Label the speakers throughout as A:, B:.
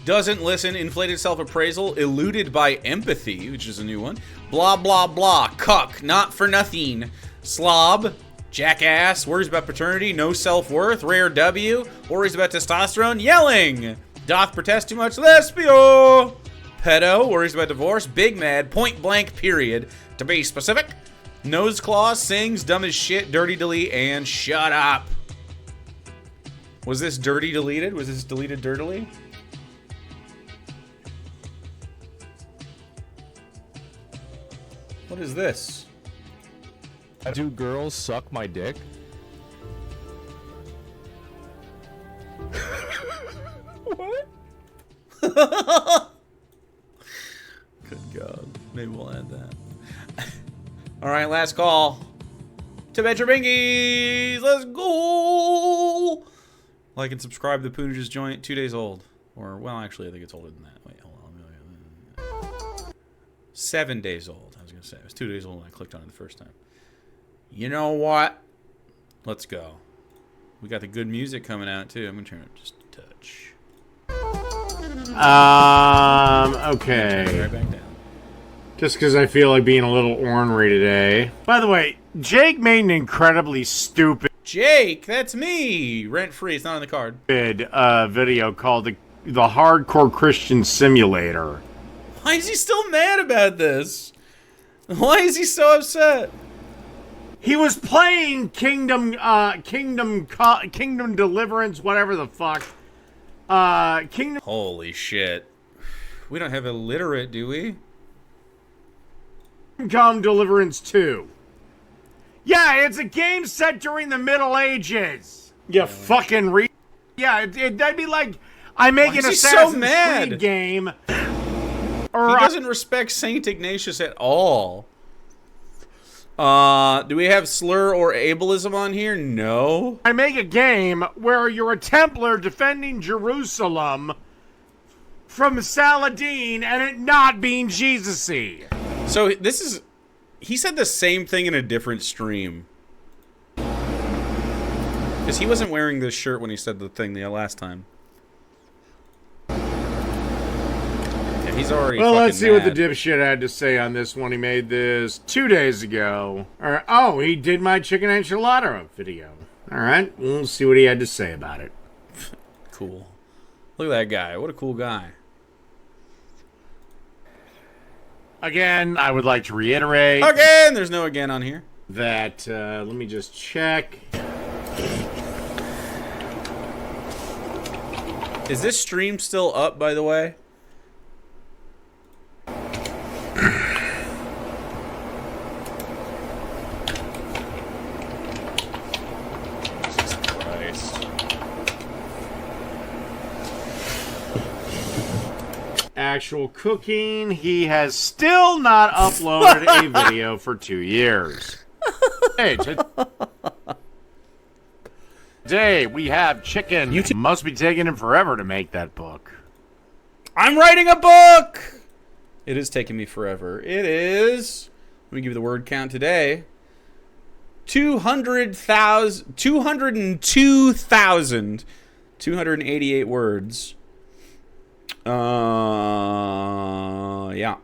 A: Doesn't listen, inflated self-appraisal, eluded by empathy, which is a new one. Blah, blah, blah, cuck, not for nothing. Slob, jackass, worries about paternity, no self-worth, rare W, worries about testosterone, yelling. Doth protest too much, lesbio. Pedo, worries about divorce, big mad, point blank period, to be specific. Nose claw, sings, dumb as shit, dirty delete, and shut up. Was this dirty deleted? Was this deleted dirtily? What is this?
B: Do girls suck my dick?
A: What? Good God. Maybe we'll add that. Alright, last call. To Metro Bingies! Let's go! Like and subscribe to Poonage's Joint. 2 days old. Or, well, actually, I think it's older than that. Wait, hold on. 7 days old. I was going to say. It was 2 days old when I clicked on it the first time. You know what? Let's go. We got the good music coming out, too. I'm going to turn it just a touch.
C: Okay.
A: Right back down.
C: Just because I feel like being a little ornery today. By the way, Jake made an incredibly stupid
A: Jake, that's me! Rent-free, it's not on the card.
C: Video called the Hardcore Christian Simulator.
A: Why is he still mad about this? Why is he so upset?
C: He was playing Kingdom Deliverance, whatever the fuck.
A: Holy shit. We don't have illiterate, do we?
C: Kingdom Deliverance 2. Yeah, it's a game set during the Middle Ages. You fucking Yeah, that'd be like I make an Assassin's Creed game.
A: Or he doesn't respect Saint Ignatius at all. Do we have slur or ableism on here? No.
C: I make a game where you're a Templar defending Jerusalem from Saladin and it not being Jesus-y.
A: So this is... He said the same thing in a different stream. Because he wasn't wearing this shirt when he said the thing the last time. Yeah, he's already
C: Well, let's see what the
A: mad.
C: dipshit had to say on this one. He made this 2 days ago. Oh, he did my chicken enchilada video. Alright, we'll see what he had to say about it.
A: Cool. Look at that guy. What a cool guy.
C: Again, I would like to reiterate...
A: Again! There's no again on here.
C: That, let me just check.
A: Is this stream still up, by the way? Jesus Christ.
C: Actual cooking, he has still not uploaded a video for 2 years. Hey, today we have chicken. You must be taking him forever to make that book.
A: I'm writing a book! It is taking me forever. It is... Let me give you the word count today. 202,288 words. Yeah.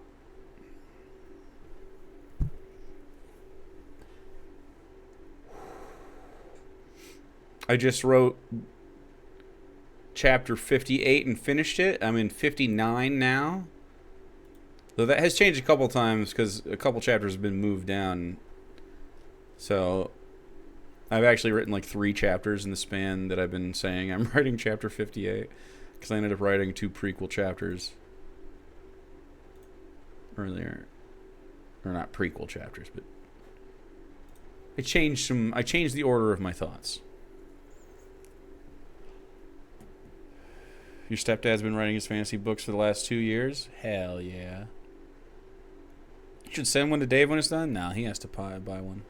A: I just wrote chapter 58 and finished it. I'm in 59 now. Though that has changed a couple times because a couple chapters have been moved down. So I've actually written like 3 chapters in the span that I've been saying I'm writing chapter 58. Because I ended up writing 2 prequel chapters earlier. Or not prequel chapters, but I changed the order of my thoughts. Your stepdad's been writing his fantasy books for the last 2 years? Hell yeah. You should send one to Dave when it's done? No, he has to buy one.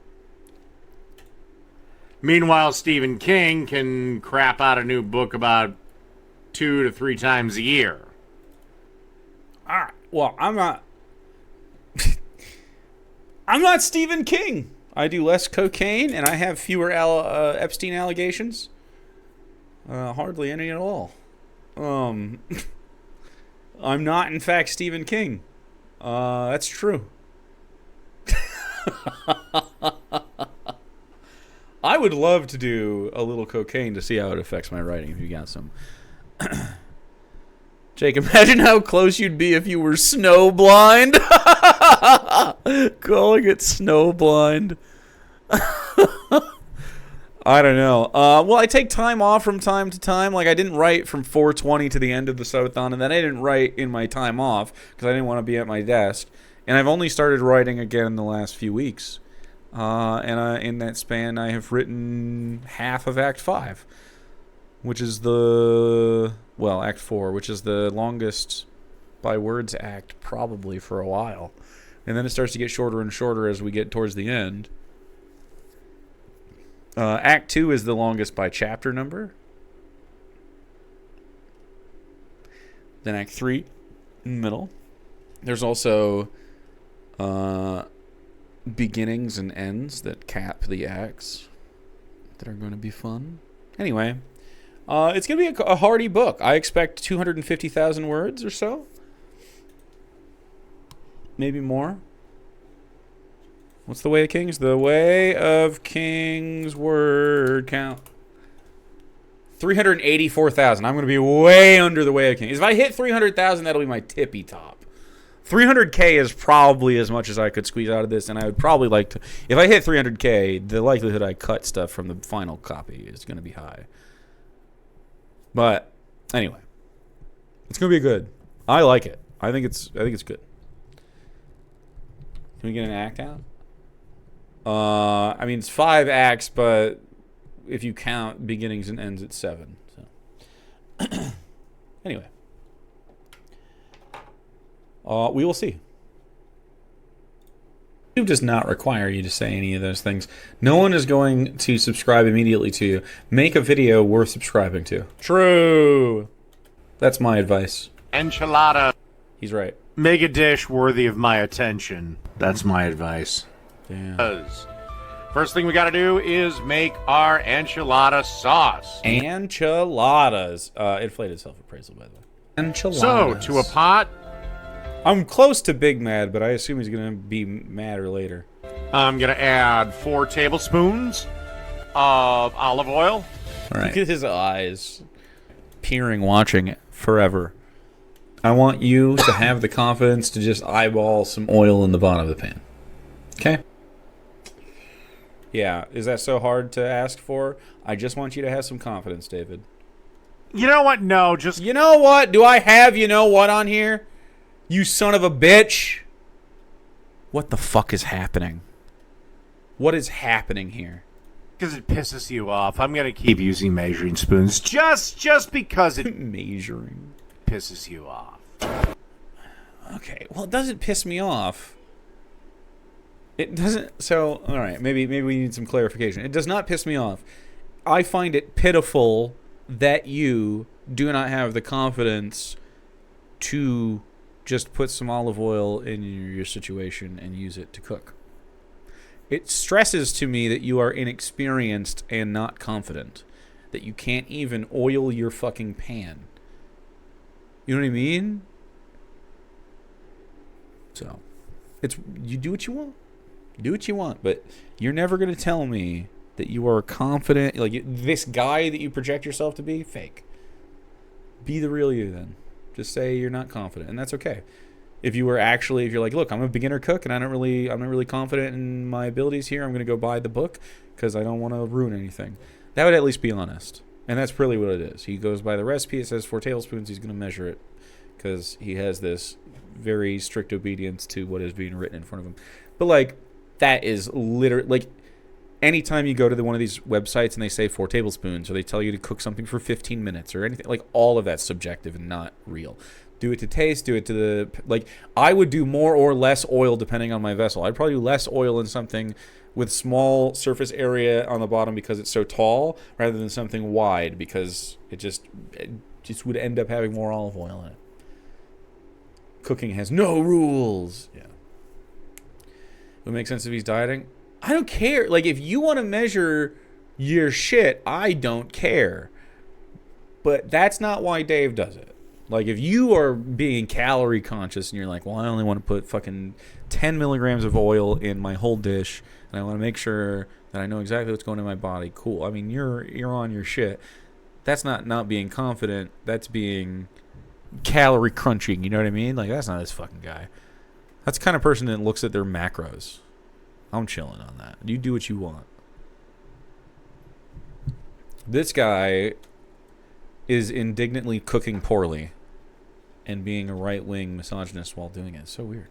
C: Meanwhile, Stephen King can crap out a new book about 2 to 3 times a year.
A: Alright, well, I'm not... I'm not Stephen King. I do less cocaine, and I have fewer Epstein allegations. Hardly any at all. I'm not, in fact, Stephen King. That's true. I would love to do a little cocaine to see how it affects my writing if you got some. Jake, imagine how close you'd be if you were snowblind. Calling it snowblind. I don't know. Well, I take time off from time to time. Like, I didn't write from 4:20 to the end of the subathon, and then I didn't write in my time off because I didn't want to be at my desk. And I've only started writing again in the last few weeks. And in that span, I have written half of Act 5, which is Act 4, which is the longest by words act probably for a while. And then it starts to get shorter and shorter as we get towards the end. Act 2 is the longest by chapter number. Then Act 3 in the middle. There's also beginnings and ends that cap the acts that are going to be fun. Anyway, it's going to be a hearty book. I expect 250,000 words or so. Maybe more. What's the Way of Kings? The Way of Kings word count. 384,000. I'm going to be way under the Way of Kings. If I hit 300,000, that'll be my tippy top. 300K is probably as much as I could squeeze out of this, and I would probably like to... If I hit 300K, the likelihood I cut stuff from the final copy is going to be high. But, anyway. It's going to be good. I like it. I think it's good. Can we get an act out? I mean, it's 5 acts, but if you count beginnings and ends, it's 7. So, anyway, we will see. YouTube does not require you to say any of those things. No one is going to subscribe immediately to you. Make a video worth subscribing to. True. That's my advice.
C: Enchilada.
A: He's right.
C: Make a dish worthy of my attention. That's my advice.
A: Damn.
C: First thing we got to do is make our enchilada sauce.
A: Enchiladas. Inflated self-appraisal, by the way. Enchiladas.
C: So, to a pot.
A: I'm close to Big Mad, but I assume he's going to be madder later.
C: I'm going to add 4 tablespoons of olive oil.
A: All right. Look at his eyes. Peering, watching it forever. I want you to have the confidence to just eyeball some oil in the bottom of the pan. Okay? Yeah, is that so hard to ask for? I just want you to have some confidence, David.
C: You know what? No, just...
A: You know what? Do I have you know what on here? You son of a bitch. What the fuck is happening? What is happening here?
C: Because it pisses you off. I'm going to keep using measuring spoons just because it...
A: Measuring.
C: Pisses you off.
A: Okay, well, it doesn't piss me off. It doesn't... So, all right, maybe we need some clarification. It does not piss me off. I find it pitiful that you do not have the confidence to just put some olive oil in your situation and use it to cook. It stresses to me that you are inexperienced and not confident. That you can't even oil your fucking pan. You know what I mean? So, you do what you want. Do what you want, but you're never going to tell me that you are confident. Like, this guy that you project yourself to be, fake. Be the real you then. Just say you're not confident, and that's okay. If you're like, look, I'm a beginner cook, and I'm not really confident in my abilities here. I'm going to go buy the book because I don't want to ruin anything. That would at least be honest, and that's really what it is. He goes by the recipe. It says 4 tablespoons. He's going to measure it because he has this very strict obedience to what is being written in front of him. But like, that is literally like, anytime you go to one of these websites and they say 4 tablespoons, or they tell you to cook something for 15 minutes or anything, like, all of that's subjective and not real. Do it to taste, do it to the, like, I would do more or less oil depending on my vessel. I'd probably do less oil in something with small surface area on the bottom because it's so tall, rather than something wide because it just would end up having more olive oil in it. Cooking has no rules. Yeah. Would it make sense if he's dieting? I don't care. Like, if you want to measure your shit, I don't care. But that's not why Dave does it. Like, if you are being calorie conscious and you're like, well, I only want to put fucking 10 milligrams of oil in my whole dish, and I want to make sure that I know exactly what's going in my body, cool. I mean, you're on your shit. That's not being confident. That's being calorie crunching, you know what I mean? Like, that's not this fucking guy. That's the kind of person that looks at their macros. I'm chilling on that. You do what you want. This guy is indignantly cooking poorly and being a right-wing misogynist while doing it. It's so weird.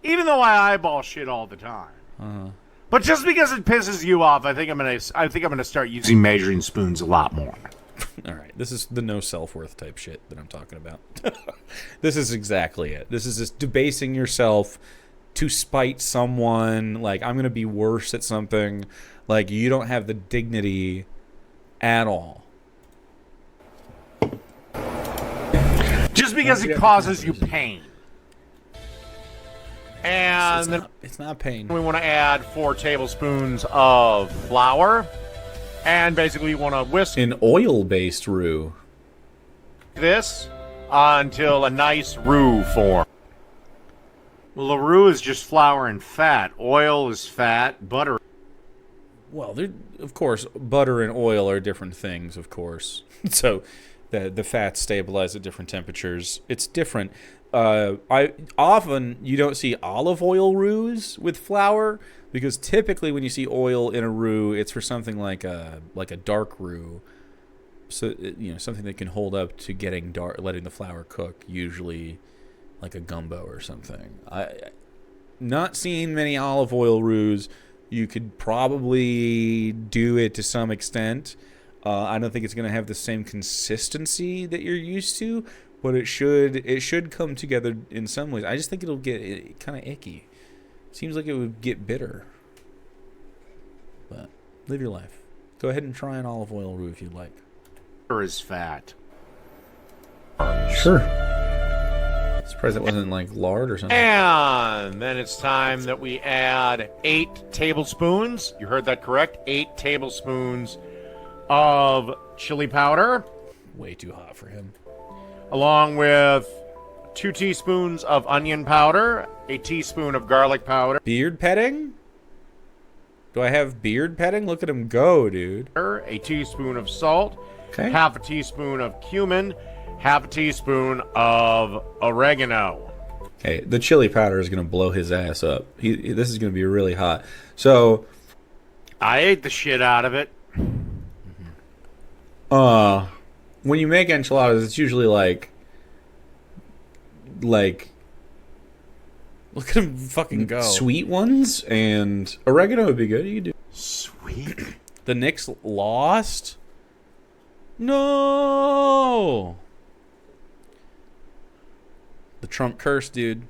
C: Even though I eyeball shit all the time. But just because it pisses you off, I think I'm gonna start using measuring spoons a lot more.
A: All right, this is the no self-worth type shit that I'm talking about. This is exactly it. This is just debasing yourself to spite someone. Like, I'm gonna be worse at something. Like, you don't have the dignity at all.
C: Just because it causes you pain. And
A: it's not pain.
C: We want to add 4 tablespoons of flour. And basically you want to whisk
A: an oil-based roux.
C: This until a nice roux form. Well, the roux is just flour and fat. Oil is fat. Butter.
A: Well, of course, butter and oil are different things, of course. So the fats stabilize at different temperatures. It's different. You don't see olive oil roux with flour, because typically when you see oil in a roux, it's for something like a dark roux. So, something that can hold up to getting dark, letting the flour cook, usually like a gumbo or something. Not seeing many olive oil roux. You could probably do it to some extent. I don't think it's going to have the same consistency that you're used to, but it should come together in some ways. I just think it'll get kind of icky. Seems like it would get bitter. But live your life. Go ahead and try an olive oil roux if you'd like.
C: Or is fat.
A: Sure. Surprised that wasn't like lard or something.
C: And then it's time that we add 8 tablespoons. You heard that correct. 8 tablespoons of chili powder.
A: Way too hot for him.
C: Along with 2 teaspoons of onion powder, a teaspoon of garlic powder.
A: Beard petting? Do I have beard petting? Look at him go, dude.
C: A teaspoon of salt.
A: Okay.
C: Half a teaspoon of cumin. Half a teaspoon of oregano.
A: Okay, the chili powder is going to blow his ass up. This is going to be really hot. So,
C: I ate the shit out of it.
A: When you make enchiladas, it's usually like, look at him fucking go. Sweet ones, and oregano would be good. You could do
C: sweet.
A: The Knicks lost. No. The Trump curse, dude.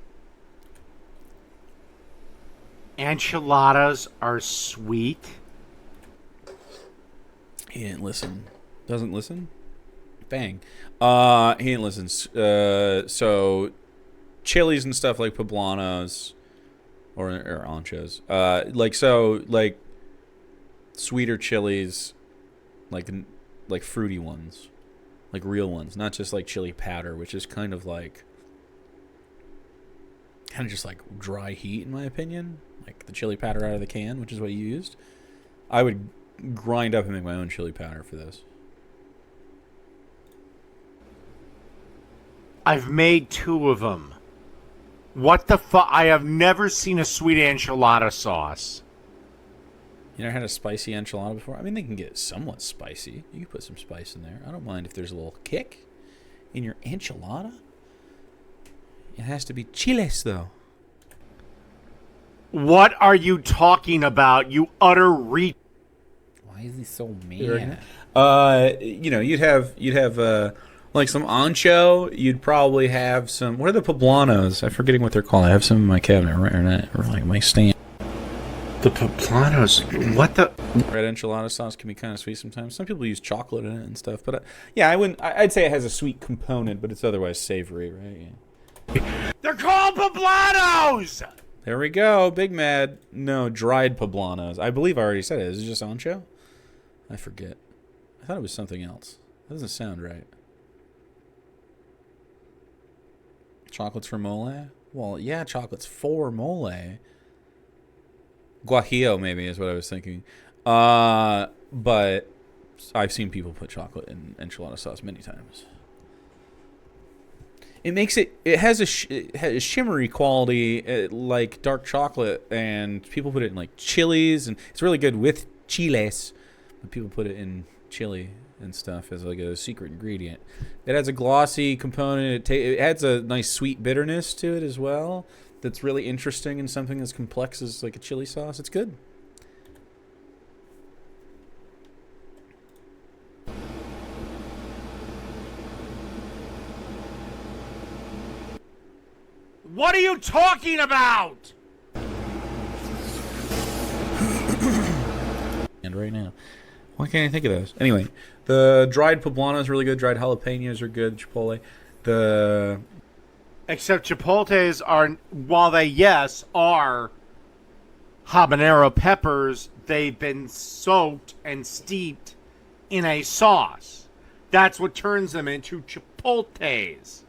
C: Enchiladas are sweet.
A: He didn't listen. Doesn't listen? Bang. He didn't listen. So, chilies and stuff like poblanos or anchos. Like sweeter chilies, like fruity ones, like real ones, not just like chili powder, which is kind of just like dry heat in my opinion. Like the chili powder out of the can, which is what you used. I would grind up and make my own chili powder for this.
C: I've made 2 of them. What the fuck? I have never seen a sweet enchilada sauce.
A: You never had a spicy enchilada before? I mean, they can get somewhat spicy. You can put some spice in there. I don't mind if there's a little kick in your enchilada. It has to be chiles, though.
C: What are you talking about, you utter Why
A: is he so mad? You'd have like some ancho. You'd probably have some. What are the poblanos? I'm forgetting what they're called. I have some in my cabinet or like my stand.
C: The poblanos. What the?
A: Red enchilada sauce can be kind of sweet sometimes. Some people use chocolate in it and stuff, but I wouldn't. I'd say it has a sweet component, but it's otherwise savory, right? Yeah.
C: They're called poblanos.
A: There we go. Big Mad. No, dried poblanos. I believe I already said it. Is it just ancho? I forget. I thought it was something else. That doesn't sound right. Chocolates for mole? Well, yeah, chocolates for mole. Guajillo, maybe, is what I was thinking. But I've seen people put chocolate in enchilada sauce many times. It makes it has a shimmery quality like dark chocolate, and people put it in like chilies, and it's really good with chiles. But people put it in chili and stuff as like a secret ingredient. It has a glossy component. It adds a nice sweet bitterness to it as well. That's really interesting in something as complex as like a chili sauce. It's good.
C: What are you talking about?
A: And right now. Why can't I think of those? Anyway, the dried poblano is really good. Dried jalapenos are good. Chipotle.
C: Except chipotles are, while they, yes, are habanero peppers, they've been soaked and steeped in a sauce. That's what turns them into chipotles.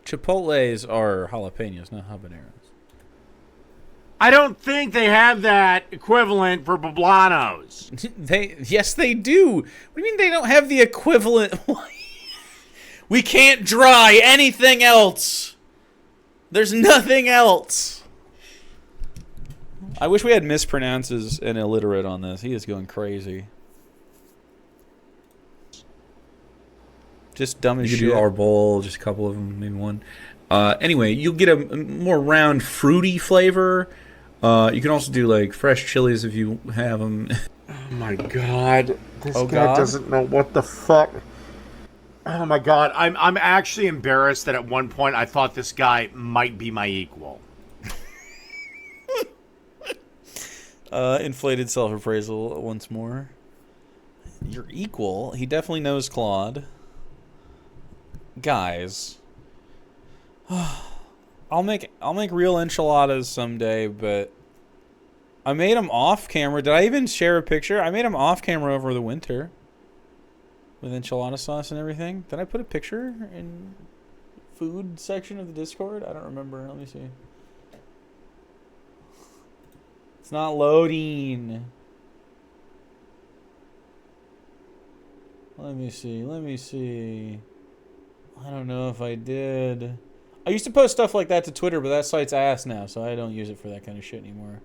A: Chipotles are jalapenos, not habaneros.
C: I don't think they have that equivalent for poblanos.
A: Yes, they do. What do you mean they don't have the equivalent? We can't dry anything else. There's nothing else. I wish we had mispronounces and illiterate on this. He is going crazy. Just dumb as shit. You could do our bowl, just a couple of them, maybe one. Anyway, you'll get a more round, fruity flavor. You can also do like fresh chilies if you have them.
C: Oh my god, this guy doesn't know what the fuck. Oh my god, I'm actually embarrassed that at one point I thought this guy might be my equal.
A: Inflated self-appraisal once more. Your equal? He definitely knows Claude. Guys, I'll make real enchiladas someday, but I made them off camera. Did I even share a picture? I made them off camera over the winter with enchilada sauce and everything. Did I put a picture in food section of the Discord? I don't remember. Let me see. It's not loading. Let me see. I don't know if I did. I used to post stuff like that to Twitter, but that site's ass now, so I don't use it for that kind of shit anymore.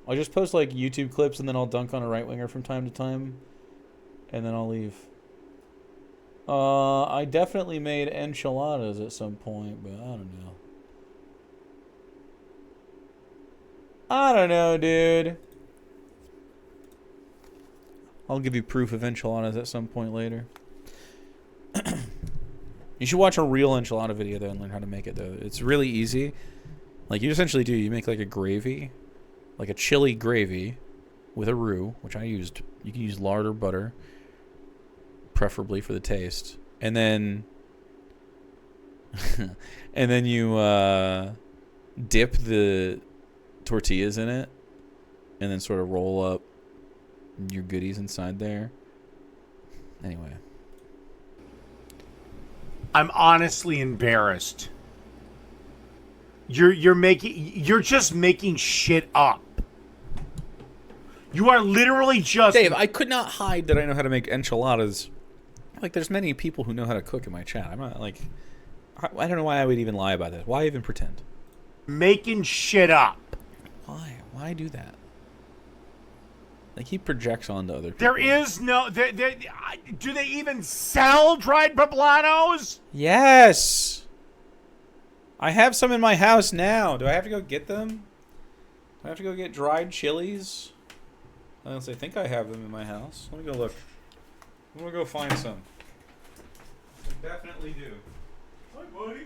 A: I'll just post like YouTube clips, and then I'll dunk on a right-winger from time to time, and then I'll leave. I definitely made enchiladas at some point, but I don't know, dude. I'll give you proof of enchiladas at some point later. You should watch a real enchilada video though and learn how to make it though. It's really easy. Like you essentially do, you make like a gravy, like a chili gravy with a roux, which I used. You can use lard or butter, preferably for the taste. And then and then you dip the tortillas in it and then sort of roll up your goodies inside there. Anyway.
C: I'm honestly embarrassed. You're just making shit up. You are literally just...
A: Dave, I could not hide that I know how to make enchiladas. Like, there's many people who know how to cook in my chat. I'm not, like... I don't know why I would even lie about this. Why even pretend?
C: Making shit up.
A: Why? Why do that? Like, he projects onto other people.
C: There is no... do they even sell dried poblanos?
A: Yes! I have some in my house now. Do I have to go get them? Do I have to go get dried chilies? I think I have them in my house. Let me go look. I'm gonna go find some. I definitely do. Hi, buddy.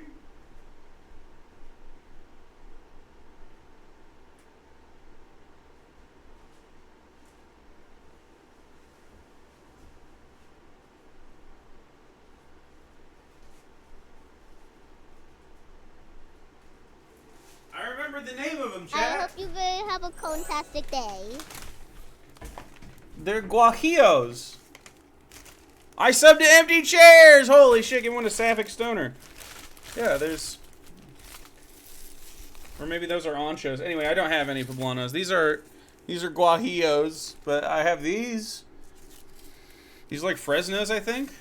A: I remember the name of them, chat.
D: I hope you will have a fantastic day.
A: They're guajillos. I subbed to empty chairs. Holy shit! Give one a sapphic stoner. Yeah, there's Or maybe those are anchos. Anyway, I don't have any poblanos. These are guajillos, but I have these. These are like Fresnos, I think.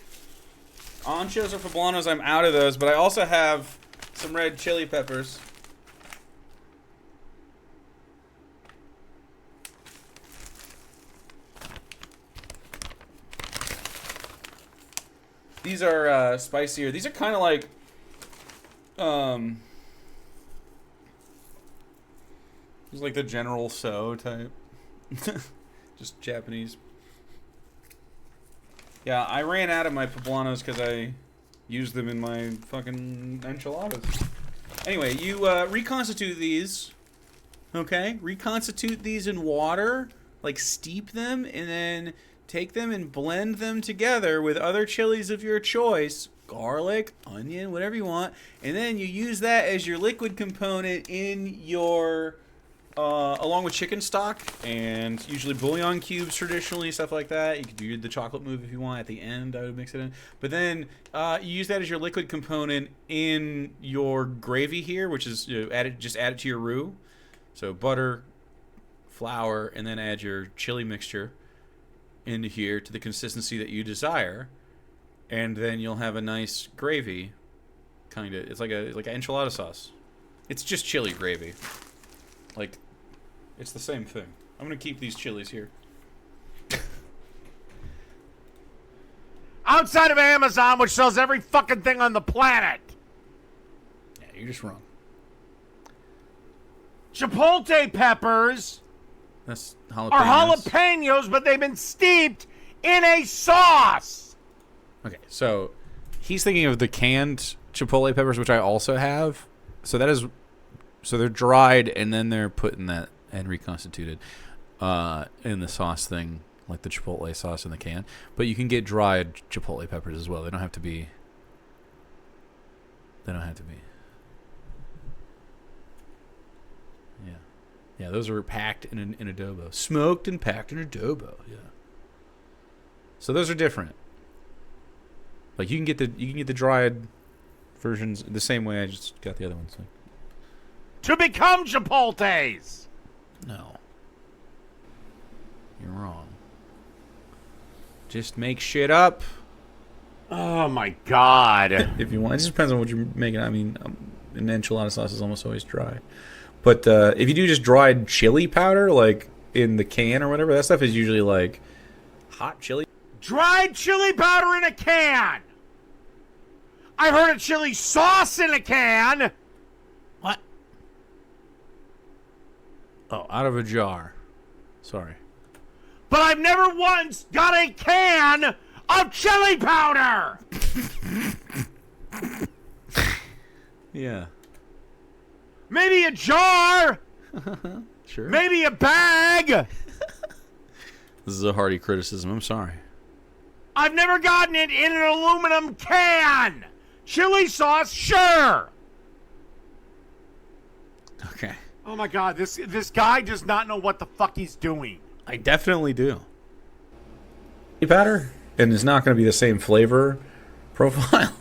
A: Anchos or poblanos, I'm out of those, but I also have some red chili peppers. These are spicier. These are kind of like it's like the General So type. Just Japanese. Yeah, I ran out of my poblanos because I used them in my fucking enchiladas. Anyway, you reconstitute these. Okay? Reconstitute these in water. Like, steep them, and then take them and blend them together with other chilies of your choice. Garlic, onion, whatever you want. And then you use that as your liquid component in your... along with chicken stock and usually bouillon cubes traditionally, stuff like that. You could do the chocolate move if you want at the end. I would mix it in. But then you use that as your liquid component in your gravy here, which is just add it to your roux. So butter, flour, and then add your chili mixture into here to the consistency that you desire. And then you'll have a nice gravy. Kind of. It's like an enchilada sauce. It's just chili gravy. Like, it's the same thing. I'm going to keep these chilies here.
C: Outside of Amazon, which sells every fucking thing on the planet.
A: Yeah, you're just wrong.
C: Chipotle peppers
A: That's jalapenos.
C: are jalapenos, but they've been steeped in a sauce.
A: Okay, so he's thinking of the canned chipotle peppers, which I also have. So that is... So they're dried, and then they're put in that and reconstituted in the sauce thing, like the chipotle sauce in the can. But you can get dried chipotle peppers as well. They don't have to be... Yeah. Yeah, those are packed in adobo. Smoked and packed in adobo, yeah. So those are different. Like, you can get the dried versions the same way I just got the other ones. Like,
C: to become Chipotles.
A: no. You're wrong. Just make shit up.
C: Oh my god.
A: If you want. It just depends on what you're making. I mean, an enchilada sauce is almost always dry. But if you do just dried chili powder, like in the can or whatever, that stuff is usually like hot chili.
C: Dried chili powder in a can. I've heard of chili sauce in a can.
A: What? Oh, out of a jar. Sorry.
C: But I've never once got a can of chili powder.
A: Yeah.
C: Maybe a jar.
A: Sure.
C: Maybe a bag.
A: This is a hearty criticism. I'm sorry.
C: I've never gotten it in an aluminum can. Chili sauce, sure.
A: Okay.
C: Oh my god, this guy does not know what the fuck he's doing.
A: I definitely do. Powder, and it's not going to be the same flavor profile,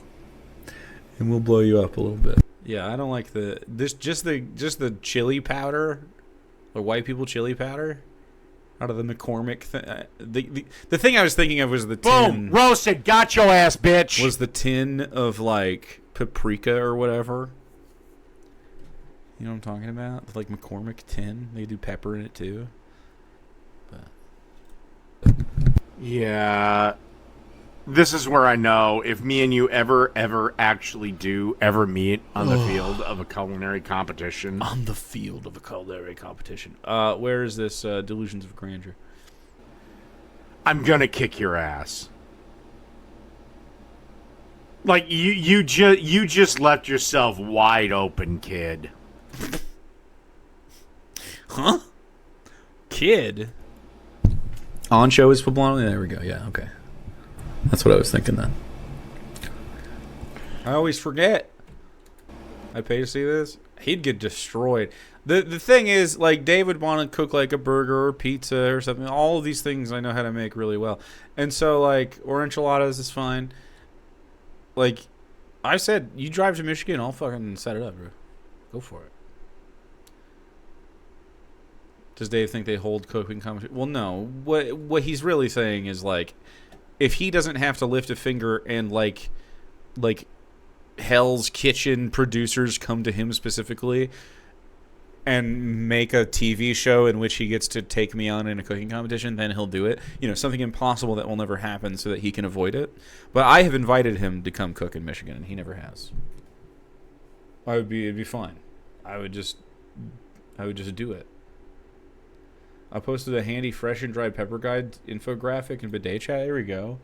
A: and we'll blow you up a little bit. Yeah, I don't like just the chili powder, the white people chili powder, out of the McCormick thing. The thing I was thinking of was the tin.
C: Boom, roasted, got your ass, bitch.
A: Was the tin of like paprika or whatever. You know what I'm talking about? Like McCormick tin. They do pepper in it too. But
C: yeah. This is where I know if me and you ever actually do ever meet on the field of a culinary competition.
A: On the field of a culinary competition. Where is this Delusions of Grandeur?
C: I'm gonna kick your ass. Like you just left yourself wide open, kid.
A: Huh? Kid? Ancho is poblano? There we go. Yeah, okay. That's what I was thinking then. I always forget. I pay to see this. He'd get destroyed. The thing is, like, Dave would want to cook like a burger or pizza or something. All of these things I know how to make really well. And so, like, or enchiladas is fine. Like, I said, you drive to Michigan, I'll fucking set it up, bro. Go for it. Does Dave think they hold cooking competition? Well, no. What he's really saying is, like, if he doesn't have to lift a finger and, like Hell's Kitchen producers come to him specifically and make a TV show in which he gets to take me on in a cooking competition, then he'll do it. You know, something impossible that will never happen so that he can avoid it. But I have invited him to come cook in Michigan, and he never has. It'd be fine. I would just do it. I posted a handy fresh and dried pepper guide infographic in Bidet Chat. Here we go.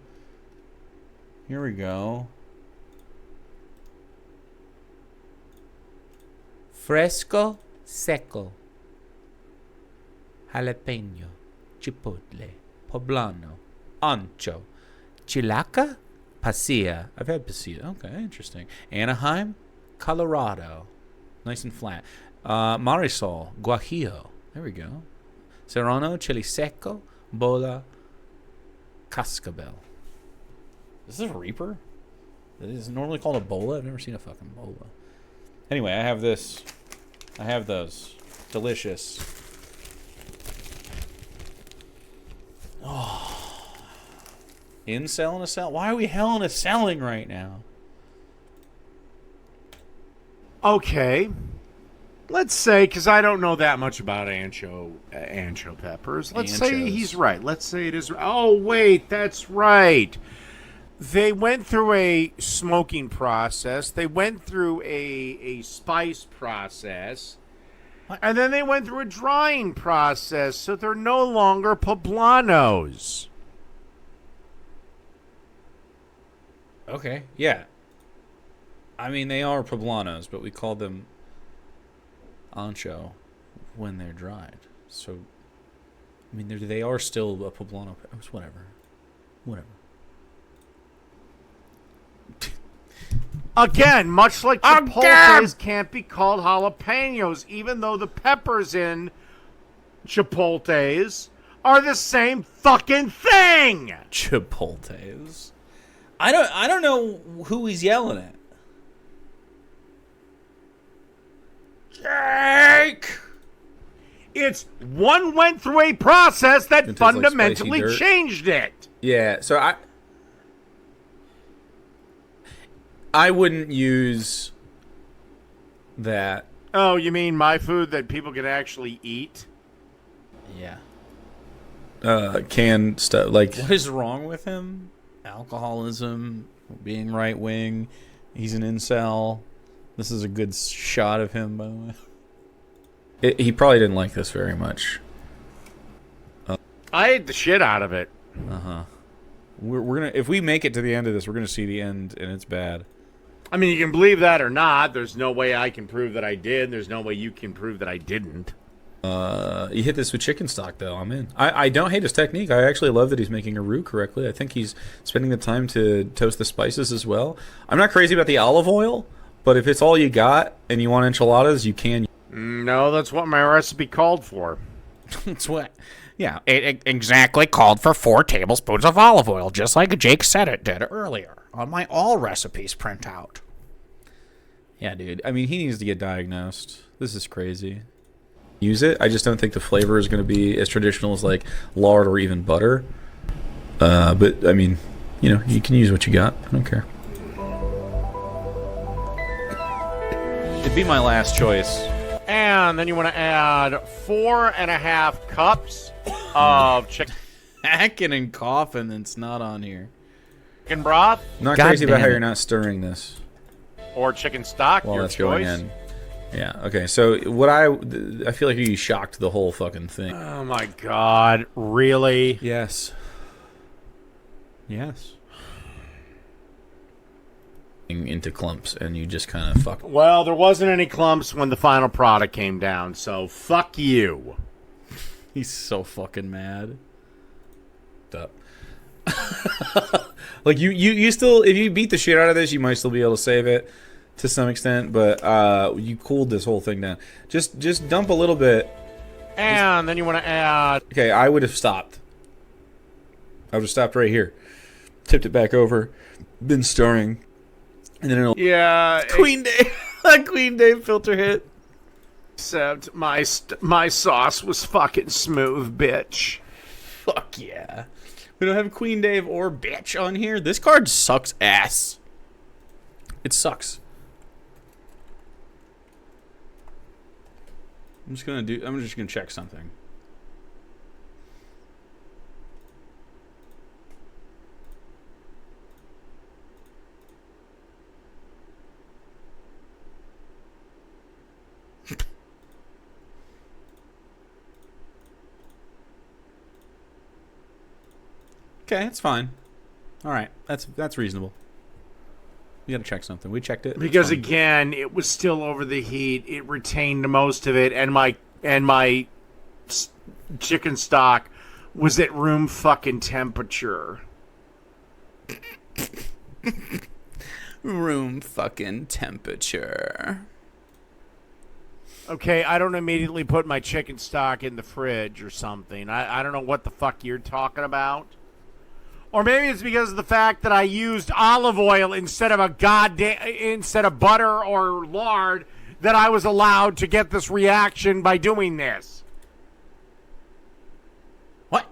A: Here we go. Fresco, seco, jalapeno, chipotle, poblano, ancho, chilaca, pasilla. I've had pasilla. Okay, interesting. Anaheim, Colorado. Nice and flat. Marisol, guajillo. There we go. Serrano, chili seco, bola, cascabel. Is this a Reaper? Is it normally called a bola? I've never seen a fucking bola. Anyway, I have this. I have those. Delicious. Oh. Incel in a cell? Why are we hell in a selling right now?
C: Okay. Let's say, because I don't know that much about ancho peppers. Let's say he's right. Let's say it is. Oh, wait, that's right. They went through a smoking process. They went through a spice process. What? And then they went through a drying process. So they're no longer poblanos.
A: Okay, yeah. I mean, they are poblanos, but we call them ancho when they're dried. So, I mean, they are still a poblano. Whatever.
C: Again, much like chipotles can't be called jalapenos, even though the peppers in chipotles are the same fucking thing.
A: Chipotles. I don't know who he's yelling at. Jake!
C: It's one went through a process that fundamentally changed it.
A: Yeah, so I wouldn't use that.
C: Oh, you mean my food that people can actually eat?
A: Yeah. Canned stuff. Like, what is wrong with him? Alcoholism, being right wing. He's an incel. This is a good shot of him, by the way. He probably didn't like this very much.
C: I ate the shit out of it.
A: We're gonna, if we make it to the end of this, we're gonna see the end, and it's bad.
C: I mean, you can believe that or not. There's no way I can prove that I did. There's no way you can prove that I didn't.
A: You hit this with chicken stock, though. I'm in. I don't hate his technique. I actually love that he's making a roux correctly. I think he's spending the time to toast the spices as well. I'm not crazy about the olive oil, but if it's all you got and you want enchiladas, you can.
C: No, that's what my recipe called for.
A: That's what. Yeah, it exactly called for 4 tablespoons of olive oil, just like Jake said it did earlier on my all recipes printout. Yeah, dude. I mean, he needs to get diagnosed. This is crazy. Use it. I just don't think the flavor is going to be as traditional as like lard or even butter. But I mean, you know, you can use what you got. I don't care. It'd be my last choice.
C: And then you want to add 4.5 cups of chicken.
A: Hacking and coughing, it's not on here.
C: Chicken broth.
A: I'm not crazy about how you're not stirring this.
C: Or chicken stock,
A: while
C: your
A: that's
C: choice.
A: Going in. Yeah, okay, so what I feel like you shocked the whole fucking thing.
C: Oh my god, really?
A: Yes. Into clumps, and you just kind of fuck.
C: Well, there wasn't any clumps when the final product came down, so fuck you.
A: He's so fucking mad. Up. Like you still, if you beat the shit out of this, you might still be able to save it to some extent, but you cooled this whole thing down. Just dump a little bit,
C: and then you want to add.
A: Okay, I would have stopped. I would have stopped right here, tipped it back over, been stirring. And then
C: Yeah,
A: Queen Dave, Queen Dave filter hit.
C: Except my sauce was fucking smooth, bitch.
A: Fuck yeah. We don't have Queen Dave or bitch on here. This card sucks ass. It sucks. I'm just gonna check something. Okay, it's fine. All right, that's reasonable. We gotta check something. We checked it
C: because again, it was still over the heat. It retained most of it, and my chicken stock was at room fucking temperature.
A: Room fucking temperature.
C: Okay, I don't immediately put my chicken stock in the fridge or something. I don't know what the fuck you're talking about. Or maybe it's because of the fact that I used olive oil instead of butter or lard that I was allowed to get this reaction by doing this.
A: What?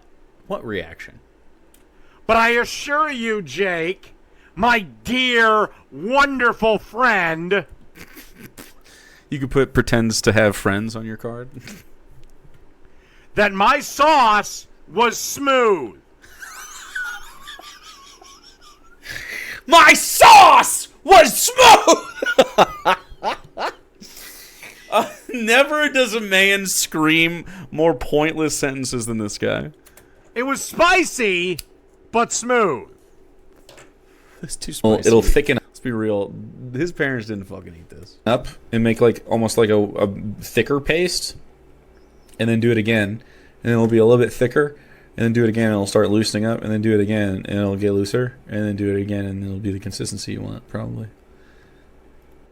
A: What reaction?
C: But I assure you, Jake, my dear, wonderful friend.
A: You could put pretends to have friends on your card.
C: That my sauce was smooth.
A: My sauce was smooth! Never does a man scream more pointless sentences than this guy.
C: It was spicy, but smooth.
A: It's too spicy. Well, it'll thicken up. Let's be real. His parents didn't fucking eat this. Up and make like almost like a thicker paste. And then do it again. And then it'll be a little bit thicker. And then do it again, and it'll start loosening up. And then do it again, and it'll get looser. And then do it again, and it'll be the consistency you want, probably.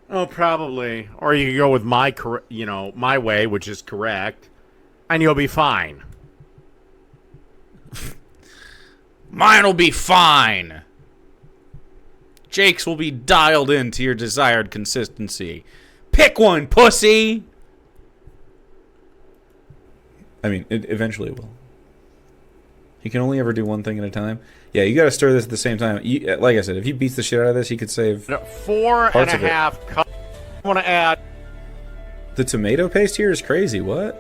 C: Oh, probably. Or you can go with my way, which is correct, and you'll be fine.
A: Mine'll be fine. Jake's will be dialed in to your desired consistency. Pick one, pussy. I mean, eventually it will. He can only ever do one thing at a time. Yeah, you gotta stir this at the same time. Like I said, if he beats the shit out of this, he could save
C: 4.5 cups. I want to add.
A: The tomato paste here is crazy. What?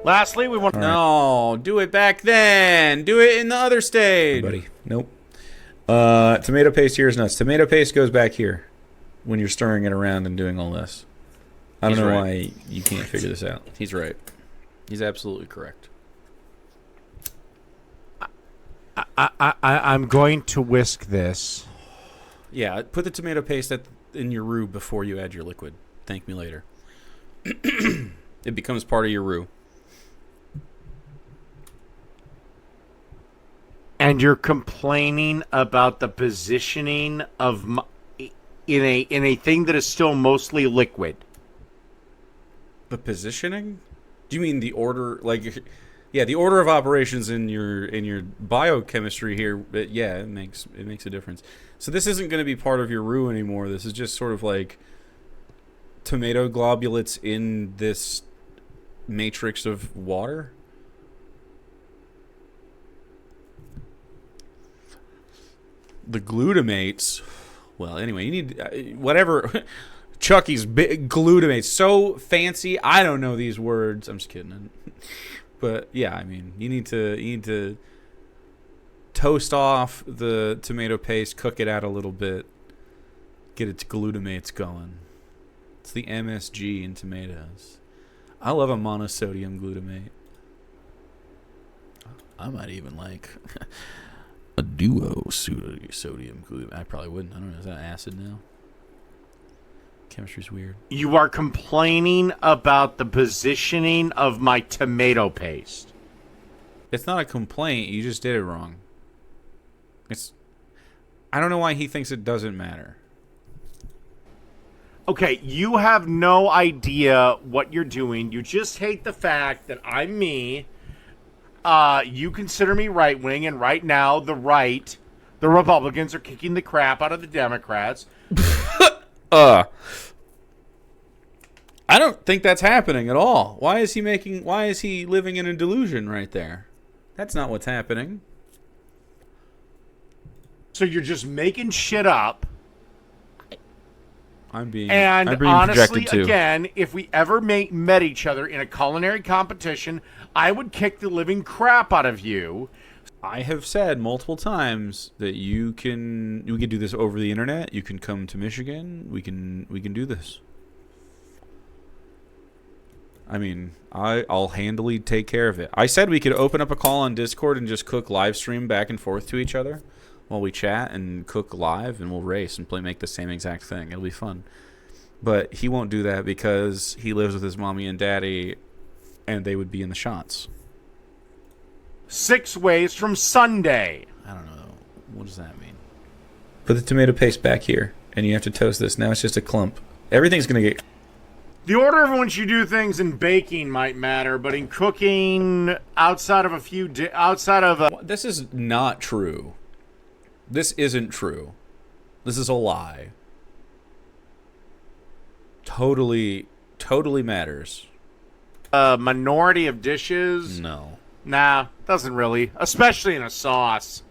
C: Lastly, we want.
A: No, do it back then. Do it in the other stage, buddy. Nope. Tomato paste here is nuts. Tomato paste goes back here when you're stirring it around and doing all this. I don't know why you can't figure this out. He's right. He's absolutely correct.
C: I'm going to whisk this.
A: Yeah, put the tomato paste in your roux before you add your liquid. Thank me later. It becomes part of your roux.
C: And you're complaining about the positioning of in a thing that is still mostly liquid.
A: The positioning? Do you mean the order? Like, yeah, the order of operations in your biochemistry here. Yeah, it makes a difference. So this isn't going to be part of your roux anymore. This is just sort of like tomato globulates in this matrix of water. The glutamates. Well, anyway, you need whatever. Chucky's big glutamates. So fancy. I don't know these words. I'm just kidding. But yeah, I mean, you need to toast off the tomato paste, cook it out a little bit, get its glutamates going. It's the MSG in tomatoes. I love a monosodium glutamate. I might even like a duo sodium glutamate. I probably wouldn't. I don't know. Is that acid now? Chemistry's weird.
C: You are complaining about the positioning of my tomato paste.
A: It's not a complaint. You just did it wrong. I don't know why he thinks it doesn't matter.
C: Okay, you have no idea what you're doing. You just hate the fact that I'm me. You consider me right-wing, and right now, the Republicans are kicking the crap out of the Democrats.
A: I I don't think that's happening at all. Why is he living in a delusion right there? That's not what's happening.
C: So you're just making shit up.
A: I'm being
C: honestly,
A: too.
C: again, if we ever met each other in a culinary competition, I would kick the living crap out of you.
A: I have said multiple times that we can do this over the internet. You can come to Michigan. We can do this. I mean, I'll handily take care of it. I said we could open up a call on Discord and just cook live stream back and forth to each other while we chat and cook live, and we'll race and make the same exact thing. It'll be fun. But he won't do that because he lives with his mommy and daddy, and they would be in the shots.
C: 6 ways from Sunday.
A: I don't know. What does that mean? Put the tomato paste back here, and you have to toast this. Now it's just a clump. Everything's going to get...
C: The order of which you do things in baking might matter, but in cooking, outside of
A: This is not true. This isn't true. This is a lie. Totally matters.
C: A minority of dishes?
A: No.
C: Nah, doesn't really. Especially in a sauce.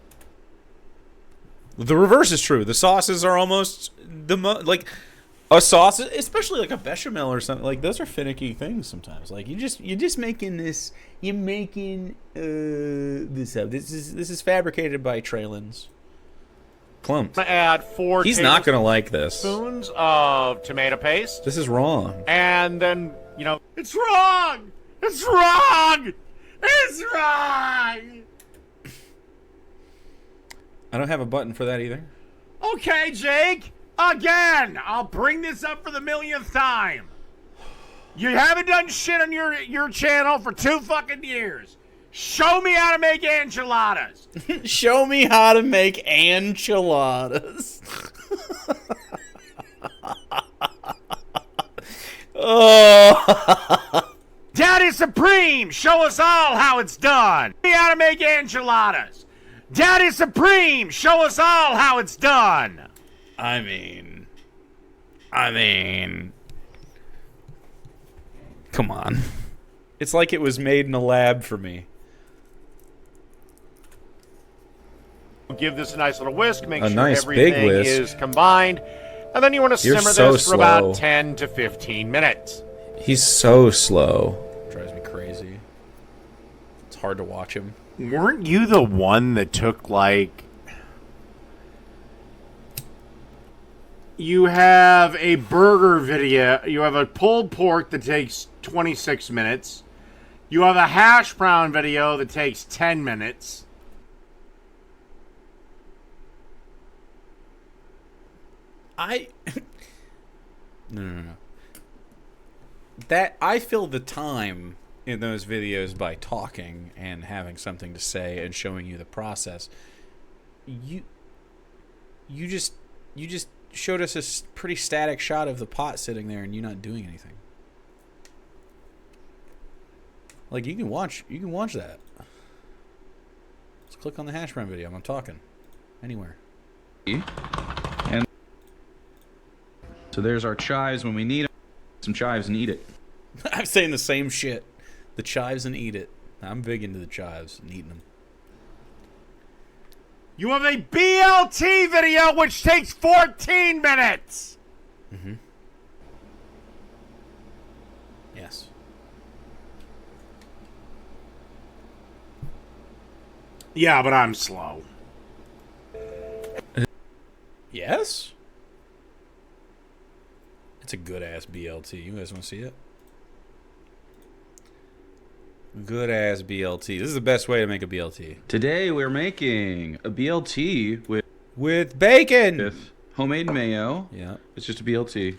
A: The reverse is true. The sauces are almost a sauce, especially like a bechamel or something. Like, those are finicky things sometimes. Like, you're just making this. You're making this up. This is fabricated by Traylons. Clumps.
C: Add 4
A: He's not gonna like this.
C: Spoons of tomato paste.
A: This is wrong.
C: And then, it's wrong! It's wrong! It's wrong!
A: I don't have a button for that either.
C: Okay, Jake. Again, I'll bring this up for the millionth time. You haven't done shit on your channel for 2 fucking years. Show me how to make enchiladas.
A: Show me how to make enchiladas. Oh.
C: Daddy Supreme, show us all how it's done. Show me how to make enchiladas. Daddy Supreme, show us all how it's done.
A: I mean, come on. It's like it was made in a lab for me.
C: Give this a nice little whisk. Make
A: sure
C: nice everything is combined. And then you want to simmer this for about 10 to 15 minutes.
A: He's so slow. Drives me crazy. It's hard to watch him.
C: Weren't you the one that took, you have a burger video. You have a pulled pork that takes 26 minutes. You have a hash brown video that takes 10 minutes.
A: No. That I fill the time in those videos by talking and having something to say and showing you the process. You just showed us a pretty static shot of the pot sitting there and you not doing anything. Like, you can watch that. Just click on the hash brown video. I'm talking anywhere. And so there's our chives when we need them. Some chives and eat it. I'm saying the same shit. The chives and eat it. I'm big into the chives and eating them.
C: You have a BLT video which takes 14 minutes.
A: Mm-hmm. Yes.
C: Yeah, but I'm slow.
A: Yes? It's a good-ass BLT. You guys want to see it? Good-ass BLT. This is the best way to make a BLT. Today we're making a BLT with bacon! With homemade mayo. Yeah. It's just a BLT.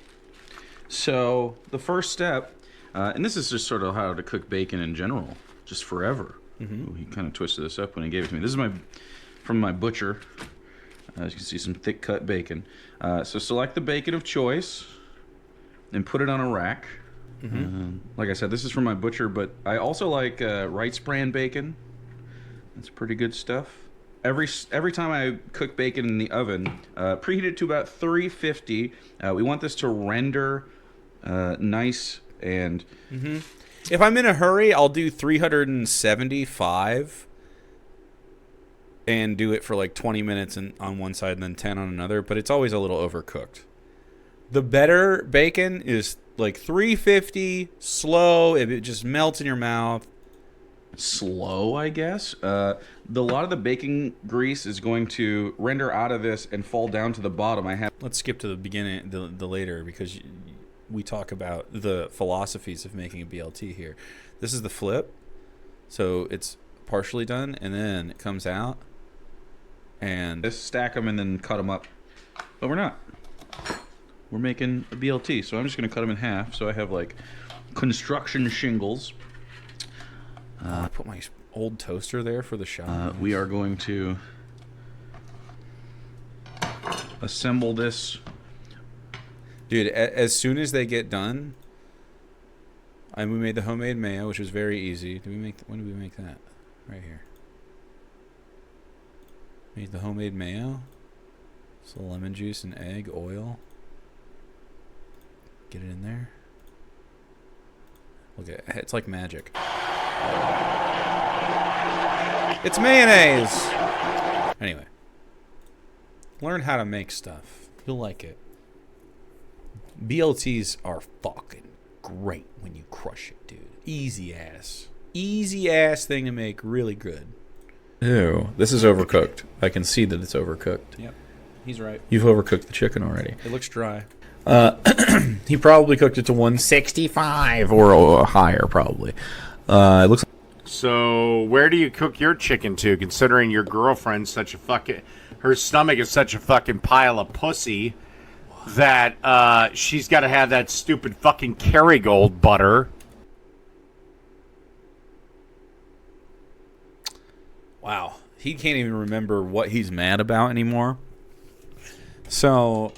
A: So, the first step, and this is just sort of how to cook bacon in general, just forever. Mm-hmm. Ooh, he kind of twisted this up when he gave it to me. This is from my butcher. As you can see, some thick-cut bacon. So select the bacon of choice and put it on a rack. Mm-hmm. Like I said, this is from my butcher, but I also like Wright's brand bacon. That's pretty good stuff. Every time I cook bacon in the oven, preheat it to about 350. We want this to render nice
E: And
A: if I'm in a hurry, I'll do 375 and do it for like 20 minutes on one side and then 10 on another, but it's always a little overcooked. The better bacon is like 350, slow, it just melts in your mouth.
E: Slow, I guess. A lot of the bacon grease is going to render out of this and fall down to the bottom.
A: Let's skip to the beginning, the later, because we talk about the philosophies of making a BLT here. This is the flip, so it's partially done, and then it comes out, and
E: just stack them and then cut them up. But we're not. We're making a BLT, so I'm just going to cut them in half. So I have like construction shingles.
A: I put my old toaster there for the shot.
E: We are going to assemble this.
A: Dude, as soon as they get done, we made the homemade mayo, which was very easy. When did we make that? Right here. Made the homemade mayo. So lemon juice and egg, oil. Get it in there. Look at it. It's like magic. It's mayonnaise! Anyway. Learn how to make stuff. You'll like it. BLTs are fucking great when you crush it, dude. Easy ass. Easy ass thing to make really good. Ew. This is overcooked. I can see that it's overcooked. Yep. He's right. You've overcooked the chicken already. It looks dry. He probably cooked it to 165 or higher, probably. It looks.
C: So, where do you cook your chicken to? Considering your girlfriend's such a fucking, her stomach is such a fucking pile of pussy that she's got to have that stupid fucking Kerrygold butter.
A: Wow, he can't even remember what he's mad about anymore. So.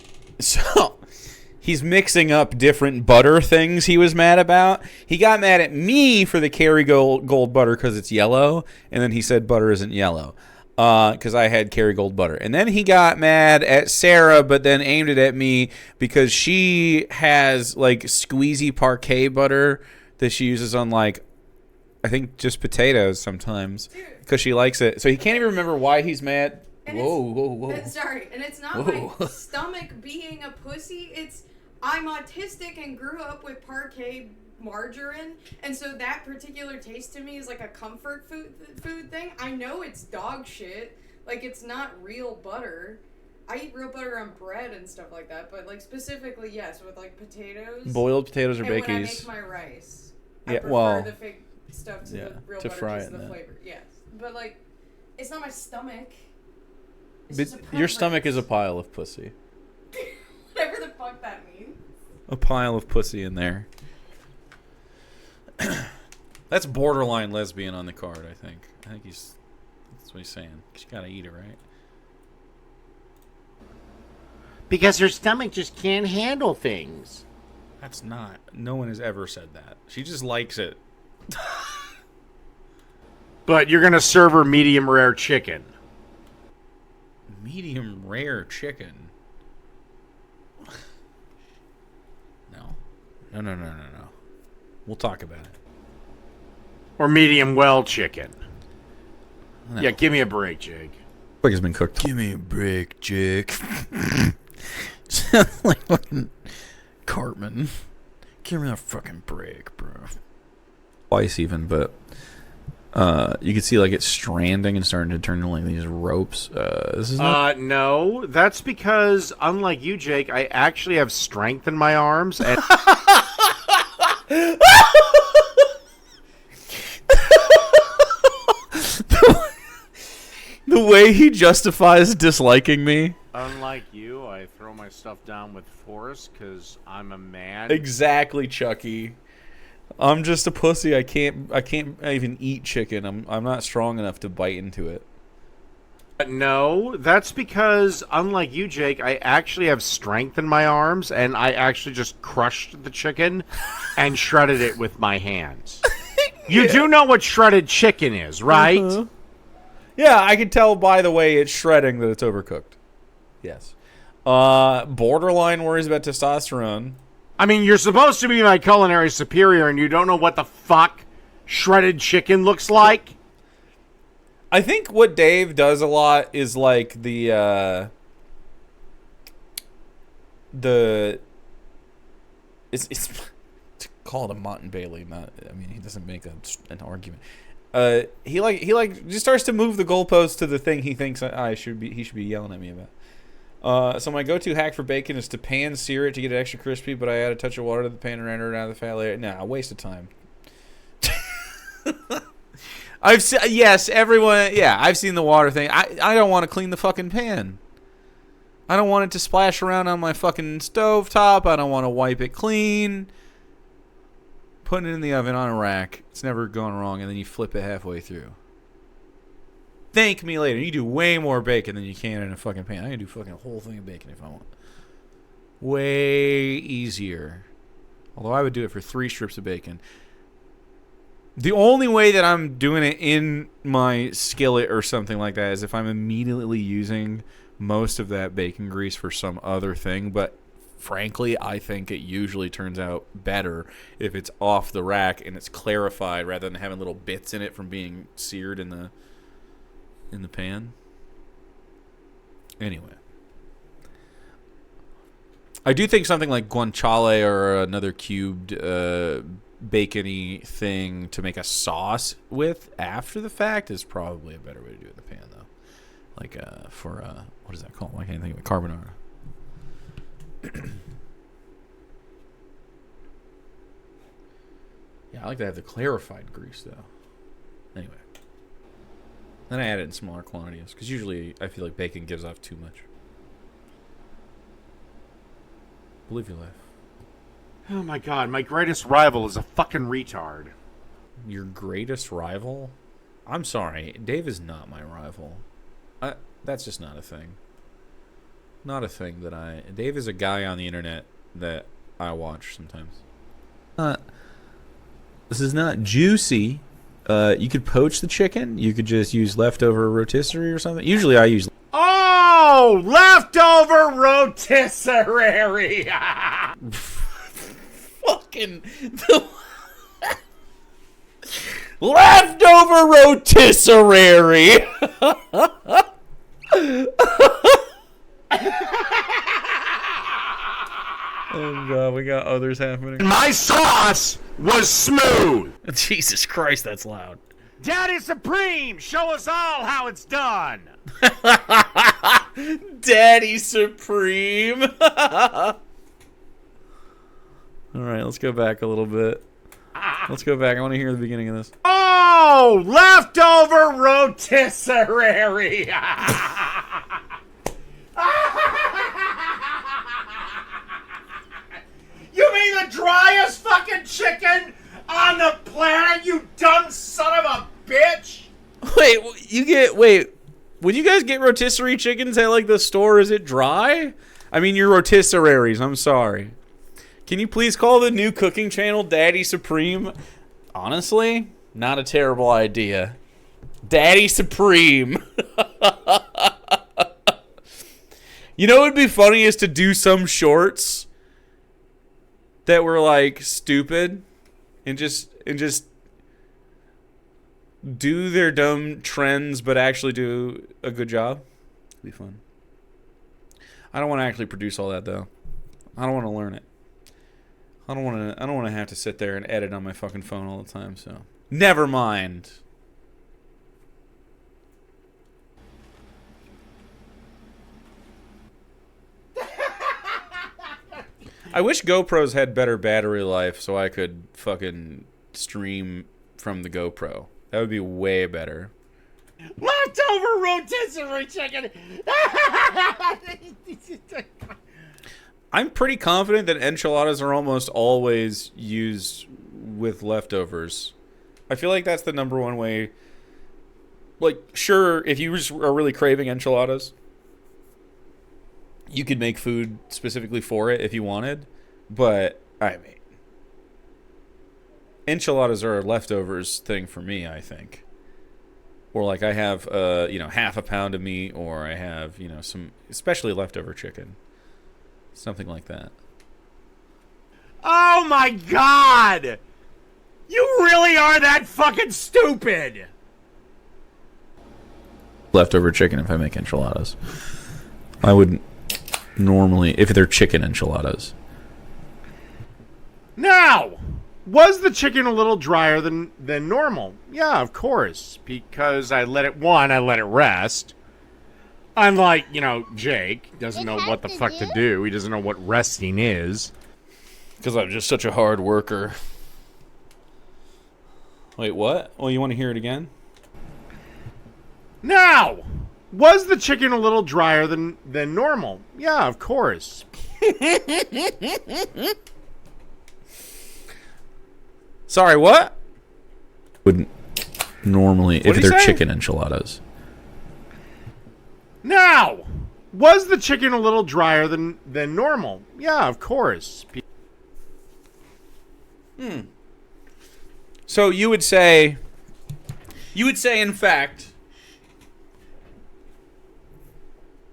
A: He's mixing up different butter things he was mad about. He got mad at me for the Kerrygold butter because it's yellow, and then he said butter isn't yellow because I had Kerrygold butter. And then he got mad at Sarah, but then aimed it at me because she has like squeezy parquet butter that she uses on like, I think just potatoes sometimes because she likes it. So he can't even remember why he's mad. Whoa.
F: Sorry, and it's not my stomach being a pussy. It's I'm autistic and grew up with parquet margarine, and so that particular taste to me is like a comfort food thing. I know it's dog shit. Like, it's not real butter. I eat real butter on bread and stuff like that, but like specifically, yes, with like potatoes.
A: Boiled potatoes or
F: and
A: bakies.
F: When I make my rice,
A: yeah,
F: I prefer the fake stuff to the real butter
A: fry
F: because of the flavor. Yes, but like, it's not my stomach.
A: Your stomach is a pile of pussy.
F: Whatever the fuck that means.
A: A pile of pussy in there. That's borderline lesbian on the card, I think. That's what he's saying. You gotta eat it, right?
C: Because her stomach just can't handle things.
A: That's not. No one has ever said that. She just likes it.
C: But you're gonna serve her medium rare chicken.
A: Medium rare chicken. No. We'll talk about it.
C: Or medium well chicken.
A: No.
C: Yeah, give me a break, Jake.
A: Like it's been cooked. Give me a break, Jake. Sounds like fucking Cartman. Give me a fucking break, bro. Twice even, but you can see like it's stranding and starting to turn into like these ropes. This is not...
C: No, that's because unlike you, Jake, I actually have strength in my arms and
A: the way he justifies disliking me.
C: Unlike you, I throw my stuff down with force because I'm a man.
A: Exactly, Chucky. I'm just a pussy. I can't even eat chicken. I'm not strong enough to bite into it.
C: No, that's because unlike you, Jake, I actually have strength in my arms and I actually just crushed the chicken and shredded it with my hands. You do know what shredded chicken is, right?
A: Uh-huh. Yeah, I can tell by the way it's shredding that it's overcooked. Yes. Borderline worries about testosterone.
C: I mean, you're supposed to be my culinary superior, and you don't know what the fuck shredded chicken looks like?
A: I think what Dave does a lot is like it's to call it a Mott and Bailey. Not, I mean, he doesn't make an argument. He just starts to move the goalposts to the thing he thinks he should be yelling at me about. So my go-to hack for bacon is to pan sear it to get it extra crispy, but I add a touch of water to the pan and render it out of the fat layer. Nah, waste of time. I've seen the water thing. I don't want to clean the fucking pan. I don't want it to splash around on my fucking stove top. I don't want to wipe it clean. Putting it in the oven on a rack. It's never gone wrong, and then you flip it halfway through. Thank me later. You do way more bacon than you can in a fucking pan. I can do fucking a whole thing of bacon if I want. Way easier. Although I would do it for 3 strips of bacon. The only way that I'm doing it in my skillet or something like that is if I'm immediately using most of that bacon grease for some other thing. But frankly, I think it usually turns out better if it's off the rack and it's clarified rather than having little bits in it from being seared in the pan. Anyway. I do think something like guanciale or another cubed bacony thing to make a sauce with after the fact is probably a better way to do it in the pan, though. Like what is that called? Why can't I think of it? Carbonara. Yeah, I like to have the clarified grease, though. Anyway. Then I add it in smaller quantities, because usually I feel like bacon gives off too much. Believe your life.
C: Oh my god, my greatest rival is a fucking retard.
A: Your greatest rival? I'm sorry, Dave is not my rival. That's just not a thing. Not a thing that Dave is a guy on the internet that I watch sometimes. This is not juicy. You could poach the chicken. You could just use leftover rotisserie or something. Usually I use...
C: Oh! Leftover rotisserie!
A: Fucking... leftover rotisserie! Oh god, we got others happening.
C: My sauce was smooth!
A: Jesus Christ, that's loud.
C: Daddy Supreme, show us all how it's done!
A: Daddy Supreme! Alright, let's go back a little bit. Let's go back. I want to hear the beginning of this.
C: Oh! Leftover rotisserie! You mean the driest fucking chicken on the planet, you dumb son of a bitch?
A: Wait, when you guys get rotisserie chickens at like the store, is it dry? I mean, you're rotisseries, I'm sorry. Can you please call the new cooking channel Daddy Supreme? Honestly, not a terrible idea. Daddy Supreme. You know what would be funny is to do some shorts that were like stupid and just do their dumb trends but actually do a good job. It'd be fun. I don't want to actually produce all that though. I don't want to learn it. I don't want to have to sit there and edit on my fucking phone all the time, so never mind. I wish GoPros had better battery life so I could fucking stream from the GoPro. That would be way better.
C: Leftover rotisserie chicken!
A: I'm pretty confident that enchiladas are almost always used with leftovers. I feel like that's the number one way. Like, sure, if you just are really craving enchiladas, you could make food specifically for it if you wanted. But, I mean, enchiladas are a leftovers thing for me, I think. Or like I have, half a pound of meat, or I have, some, especially leftover chicken. Something like that.
C: Oh my god! You really are that fucking stupid!
A: Leftover chicken if I make enchiladas. I wouldn't normally, if they're chicken enchiladas.
C: Now, was the chicken a little drier than normal? Yeah, of course. Because I let it rest. Unlike, Jake doesn't know what the fuck to do. He doesn't know what resting is.
A: Because I'm just such a hard worker. Wait, what? Oh, you want to hear it again?
C: Now, was the chicken a little drier than normal? Yeah, of course.
A: Sorry, what? Wouldn't normally, if they're chicken enchiladas.
C: Now, was the chicken a little drier than normal? Yeah, of course.
A: So you would say, in fact,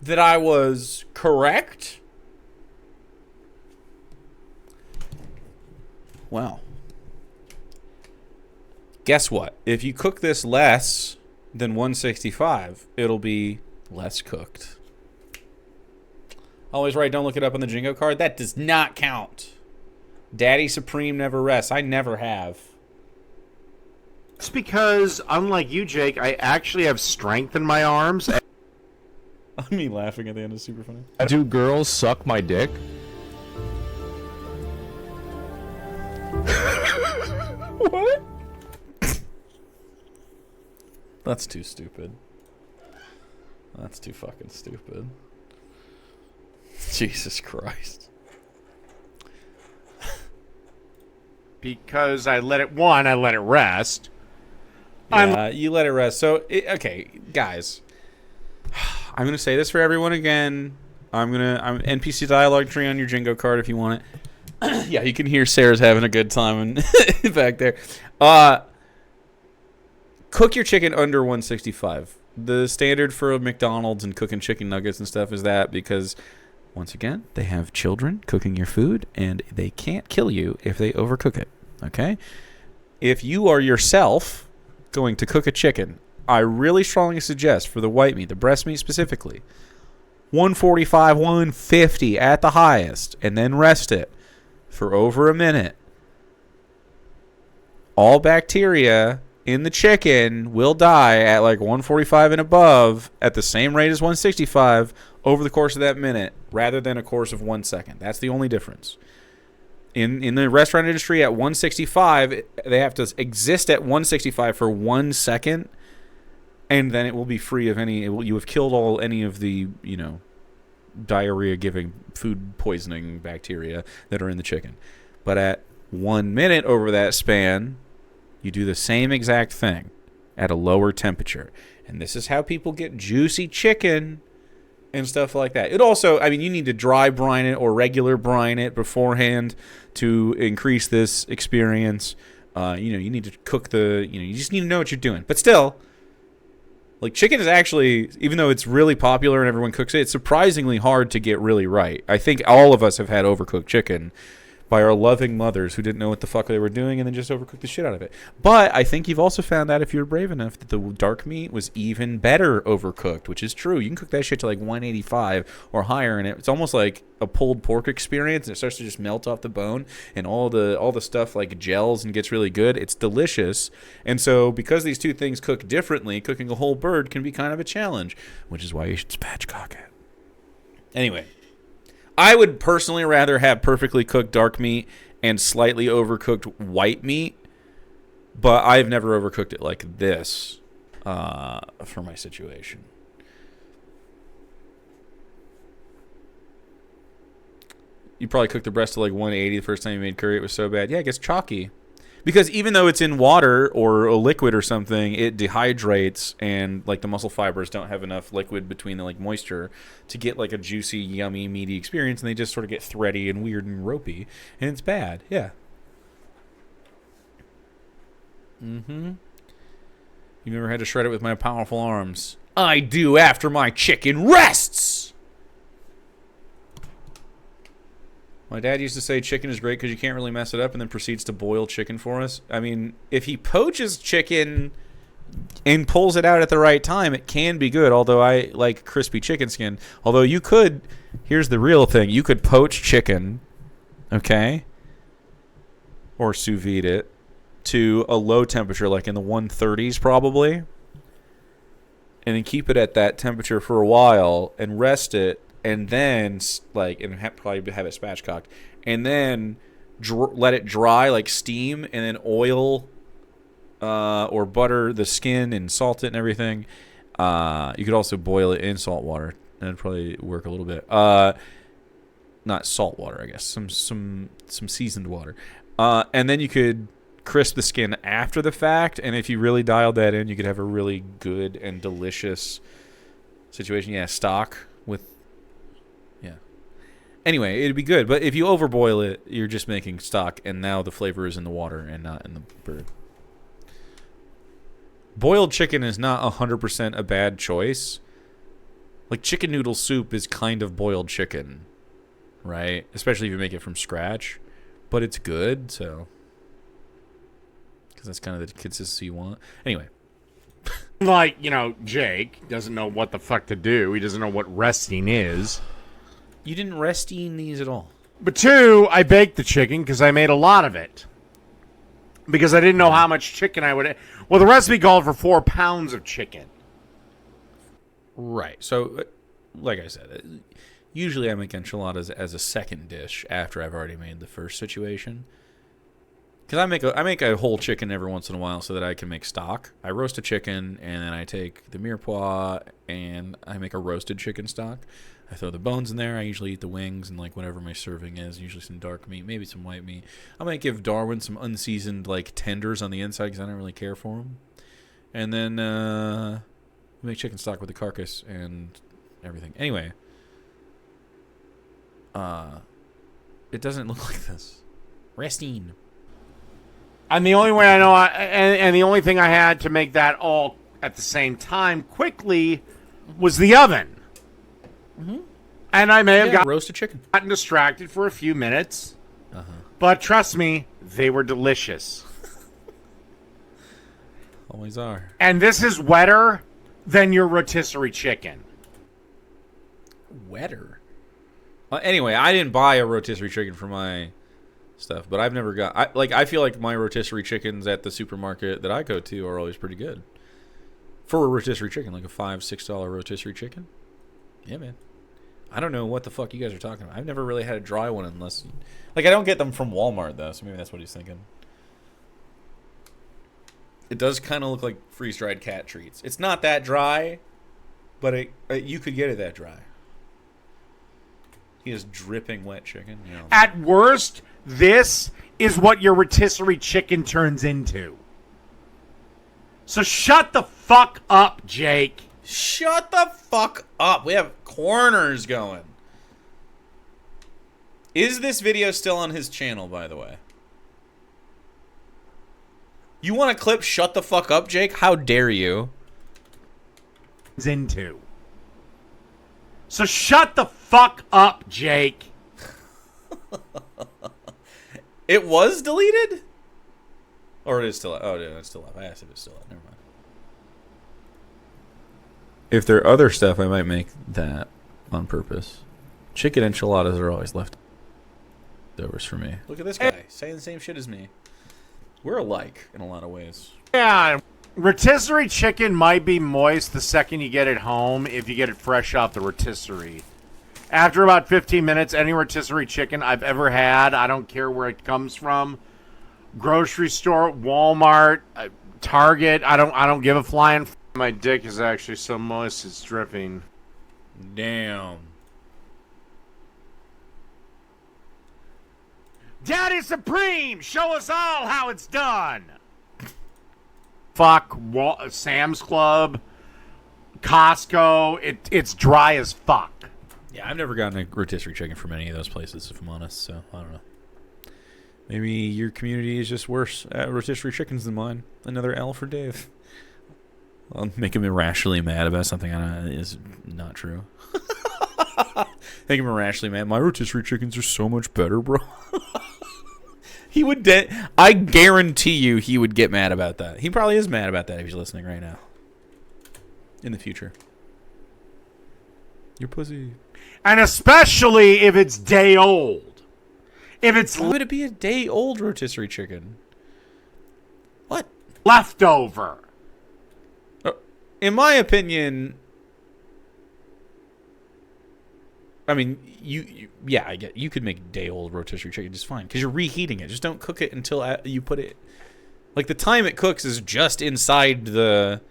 A: that I was correct? Well, guess what? If you cook this less than 165, it'll be less cooked. Always right, don't look it up on the Dingo card. That does not count. Daddy Supreme never rests. I never have.
C: It's because, unlike you, Jake, I actually have strength in my arms.
A: Me laughing at the end is super funny.
B: Do girls suck my dick?
A: What? That's too stupid. That's too fucking stupid. Jesus Christ.
C: Because I let it rest.
A: Yeah, you let it rest. So, okay, guys. I'm going to say this for everyone again. I'm NPC dialogue tree on your Dingo card if you want it. Yeah, you can hear Sarah's having a good time back there. Cook your chicken under 165. The standard for McDonald's and cooking chicken nuggets and stuff is that because, once again, they have children cooking your food, and they can't kill you if they overcook it, okay? If you are yourself going to cook a chicken, I really strongly suggest for the white meat, the breast meat specifically, 145, 150 at the highest, and then rest it for over a minute. All bacteria in the chicken will die at like 145 and above at the same rate as 165 over the course of that minute rather than a course of 1 second. That's the only difference. In the restaurant industry at 165, they have to exist at 165 for 1 second, and then it will be free of any. You have killed any of the diarrhea-giving, food poisoning bacteria that are in the chicken. But at 1 minute over that span, you do the same exact thing at a lower temperature, and this is how people get juicy chicken and stuff like that. It also, you need to dry brine it or regular brine it beforehand to increase this experience. You need to cook you just need to know what you're doing. But still, like, chicken is actually, even though it's really popular and everyone cooks it, it's surprisingly hard to get really right. I think all of us have had overcooked chicken by our loving mothers who didn't know what the fuck they were doing and then just overcooked the shit out of it. But I think you've also found out, if you're brave enough, that the dark meat was even better overcooked, which is true. You can cook that shit to like 185 or higher, and it's almost like a pulled pork experience, and it starts to just melt off the bone, and all the stuff like gels and gets really good. It's delicious. And so because these two things cook differently, cooking a whole bird can be kind of a challenge, which is why you should spatchcock it. Anyway, I would personally rather have perfectly cooked dark meat and slightly overcooked white meat, but I've never overcooked it like this for my situation. You probably cooked the breast to like 180 the first time you made curry. It was so bad. Yeah, it gets chalky. Because even though it's in water or a liquid or something, it dehydrates, and like the muscle fibers don't have enough liquid between the like moisture to get like a juicy, yummy, meaty experience, and they just sort of get thready and weird and ropey, and it's bad. Yeah. You never had to shred it with my powerful arms. I do after my chicken rests. My dad used to say chicken is great because you can't really mess it up, and then proceeds to boil chicken for us. I mean, if he poaches chicken and pulls it out at the right time, it can be good, although I like crispy chicken skin. Although you could, here's the real thing, you could poach chicken, okay, or sous vide it to a low temperature, like in the 130s probably, and then keep it at that temperature for a while and rest it, and then probably have it spatchcocked, and then let it dry, like steam, and then oil or butter the skin and salt it and everything. You could also boil it in salt water. That'd probably work a little bit. Not salt water, I guess. Some seasoned water. And then you could crisp the skin after the fact, and if you really dialed that in, you could have a really good and delicious situation. Yeah, stock with... Yeah. Anyway, it'd be good, but if you overboil it, you're just making stock, and now the flavor is in the water and not in the bird. Boiled chicken is not 100% a bad choice. Like, chicken noodle soup is kind of boiled chicken, right? Especially if you make it from scratch. But it's good, so... Because that's kind of the consistency you want. Anyway.
C: Like, Jake doesn't know what the fuck to do. He doesn't know what resting is.
A: You didn't resting these at all.
C: But 2, I baked the chicken because I made a lot of it. Because I didn't know how much chicken I would... Well, the recipe called for 4 pounds of chicken.
A: Right. So, like I said, usually I make enchiladas as a second dish after I've already made the first situation. Because I make a whole chicken every once in a while so that I can make stock. I roast a chicken, and then I take the mirepoix, and I make a roasted chicken stock. I throw the bones in there. I usually eat the wings and like whatever my serving is. Usually some dark meat, maybe some white meat. I might give Darwin some unseasoned like tenders on the inside because I don't really care for them. And then we make chicken stock with the carcass and everything. Anyway, it doesn't look like this. Resting.
C: And the only way I know, and the only thing I had to make that all at the same time quickly was the oven. Mm-hmm. And I may have
A: roasted chicken.
C: Gotten distracted for a few minutes. But trust me, they were delicious.
A: Always are.
C: And this is wetter than your rotisserie chicken.
A: Wetter? Anyway, I didn't buy a rotisserie chicken for my stuff, but I've never got... I feel like my rotisserie chickens at the supermarket that I go to are always pretty good. For a rotisserie chicken, like a $5, $6 rotisserie chicken. Yeah, man. I don't know what the fuck you guys are talking about. I've never really had a dry one unless... Like, I don't get them from Walmart, though, so maybe that's what he's thinking. It does kind of look like freeze-dried cat treats. It's not that dry, but you could get it that dry. He has dripping wet chicken. You know.
C: At worst, this is what your rotisserie chicken turns into. So shut the fuck up, Jake.
A: Shut the fuck up. We have corners going. Is this video still on his channel, by the way? You want to clip shut the fuck up, Jake? How dare you?
C: Into. So shut the fuck up, Jake.
A: It was deleted? Or it is still up? Oh, yeah, it's still up. I asked if it's still up. Never mind. If there are other stuff, I might make that on purpose. Chicken enchiladas are always leftovers for me. Look at this guy saying the same shit as me. We're alike in a lot of ways.
C: Yeah, rotisserie chicken might be moist the second you get it home if you get it fresh off the rotisserie. After about 15 minutes, any rotisserie chicken I've ever had, I don't care where it comes from, grocery store, Walmart, Target, I don't give a flying. My dick is actually so moist it's dripping.
A: Damn.
C: Daddy Supreme, show us all how it's done. Fuck Sam's Club, Costco. It's dry as fuck.
A: Yeah, I've never gotten a rotisserie chicken from any of those places, if I'm honest. So I don't know. Maybe your community is just worse at rotisserie chickens than mine. Another L for Dave. I'll make him irrationally mad about something is not true. Thank you, Rashly, man. My rotisserie chickens are so much better, bro. He would. I guarantee you, he would get mad about that. He probably is mad about that if he's listening right now. In the future, you're pussy.
C: And especially if it's day old. If it's
A: why would it be a day old rotisserie chicken? What?
C: Leftover.
A: In my opinion, I mean, yeah, I get you could make day old rotisserie chicken just fine because you're reheating it. Just don't cook it until you put it. Like the time it cooks is just inside the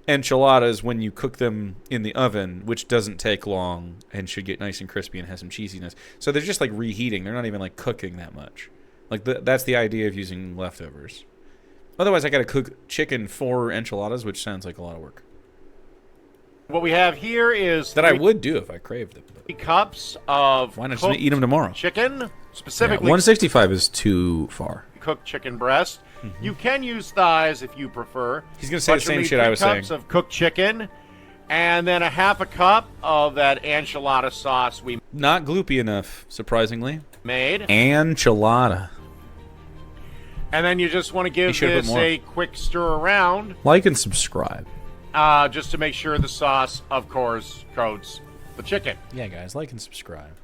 A: enchiladas when you cook them in the oven, which doesn't take long and should get nice and crispy and has some cheesiness. So they're just like reheating. They're not even like cooking that much. Like that's the idea of using leftovers. Otherwise, I got to cook chicken for enchiladas, which sounds like a lot of work.
C: What we have here is
A: that I would do if I craved them.
C: 3 cups of
A: why not just eat them tomorrow?
C: Chicken, specifically.
A: Yeah, 165 is too far.
C: Cooked chicken breast. You can use thighs if you prefer.
A: He's gonna say the same shit I was saying.
C: 3 cups of cooked chicken, and then a half a cup of that enchilada sauce we
A: not gloopy enough, surprisingly.
C: Made
A: enchilada.
C: And then you just want to give this a quick stir around.
A: Like and subscribe.
C: Just to make sure the sauce, of course, coats the chicken.
A: Yeah, guys, like and subscribe.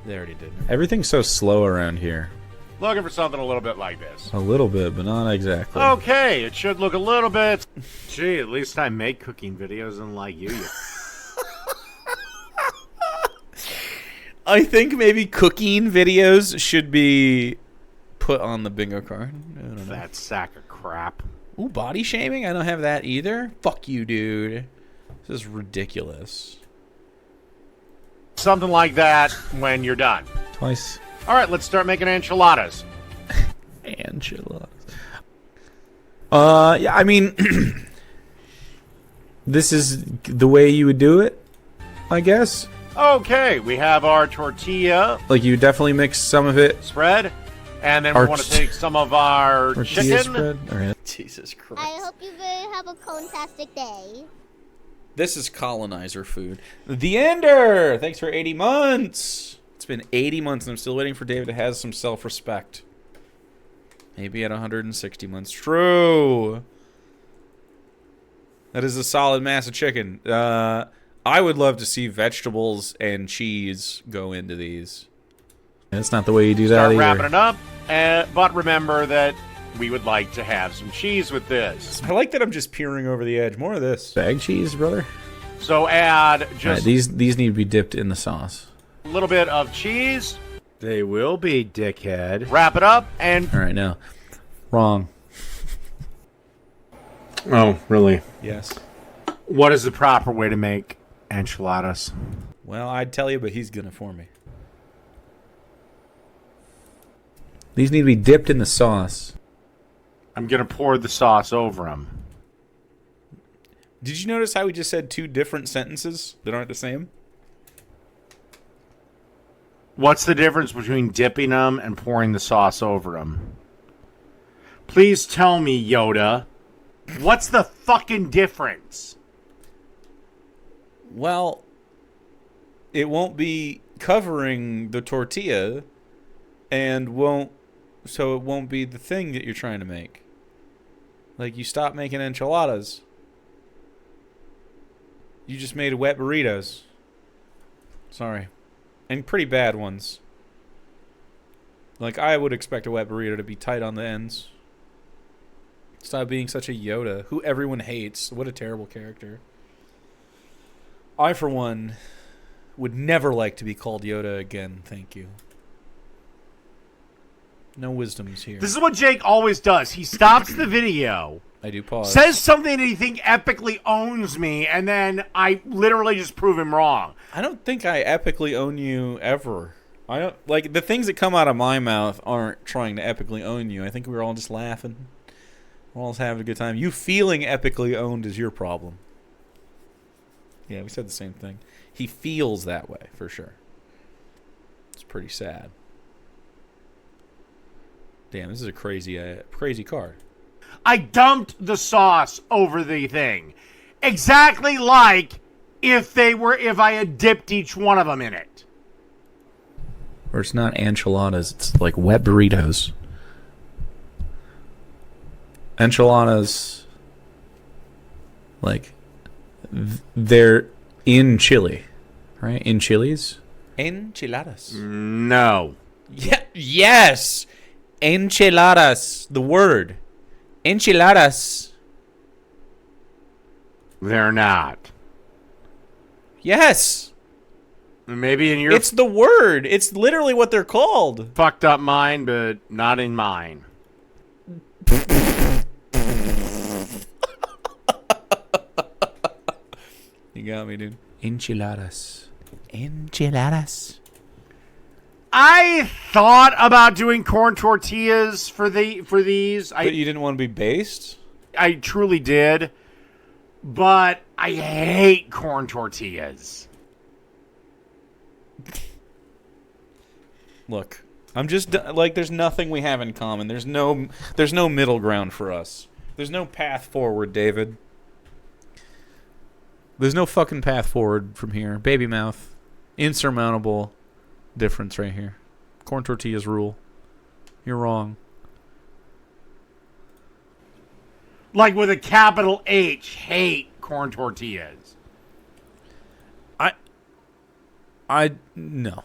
A: They already did. Everything's so slow around here.
C: Looking for something a little bit like this.
A: A little bit, but not exactly.
C: Okay, it should look a little bit. Gee, at least I make cooking videos unlike you.
A: I think maybe cooking videos should be put on the bingo card. I don't know.
C: That sack of crap.
A: Ooh, body shaming? I don't have that either. Fuck you, dude. This is ridiculous.
C: Something like that when you're done.
A: Twice.
C: All right, let's start making enchiladas.
A: Enchiladas. Yeah, I mean, this is the way you would do it, I guess.
C: Okay, we have our tortilla.
A: Like, you definitely mix some of it.
C: Spread. And then we want to take some of our chicken.
A: Spread. Right. Jesus Christ.
D: I hope you have a fantastic day.
A: This is colonizer food. The Ender! Thanks for 80 months. It's been 80 months and I'm still waiting for David to have some self-respect. Maybe at 160 months. True. That is a solid mass of chicken. I would love to see vegetables and cheese go into these. That's not the way you do that either.
C: Start wrapping it up, but remember that we would like to have some cheese with this.
A: I like that I'm just peering over the edge. More of this. Bag cheese, brother.
C: So add just...
A: Right, these need to be dipped in the sauce.
C: A little bit of cheese.
G: They will be, dickhead.
C: Wrap it up and...
A: All right, now. Wrong.
C: Oh, really?
A: Yes.
C: What is the proper way to make enchiladas?
A: Well, I'd tell you, but he's gonna for me. These need to be dipped in the sauce.
C: I'm going to pour the sauce over them.
A: Did you notice how we just said 2 different sentences that aren't the same?
C: What's the difference between dipping them and pouring the sauce over them? Please tell me, Yoda. What's the fucking difference?
A: Well, it won't be covering the tortilla and so it won't be the thing that you're trying to make. Like, you stop making enchiladas. You just made wet burritos. Sorry. And pretty bad ones. Like, I would expect a wet burrito to be tight on the ends. Stop being such a Yoda, who everyone hates. What a terrible character. I, for one, would never like to be called Yoda again. Thank you. No wisdoms here.
C: This is what Jake always does. He stops the video.
A: I do pause.
C: Says something that he thinks epically owns me, and then I literally just prove him wrong.
A: I don't think I epically own you ever. I don't like the things that come out of my mouth aren't trying to epically own you. I think we're all just laughing. We're all just having a good time. You feeling epically owned is your problem. Yeah, we said the same thing. He feels that way for sure. It's pretty sad. Damn, this is a crazy card.
C: I dumped the sauce over the thing. Exactly like if I had dipped each one of them in it.
B: Or it's not enchiladas, it's like wet burritos. Enchiladas, like, they're in chili, right? In chilies?
A: Enchiladas.
C: No.
A: Yeah. Yes. Enchiladas. The word. Enchiladas.
C: They're not.
A: Yes.
C: Maybe in your
A: It's the word. It's literally what they're called.
C: fucked up mind, but not in mine.
A: You got me, dude. Enchiladas. Enchiladas.
C: I thought about doing corn tortillas for these.
A: But you didn't want to be based?
C: I truly did, but I hate corn tortillas.
A: Look, I'm just like, there's nothing we have in common. There's no middle ground for us. There's no path forward, David. There's no fucking path forward from here. Baby mouth. Insurmountable difference right here. Corn tortillas rule. You're wrong.
C: Like with a capital H, hate corn tortillas.
A: No.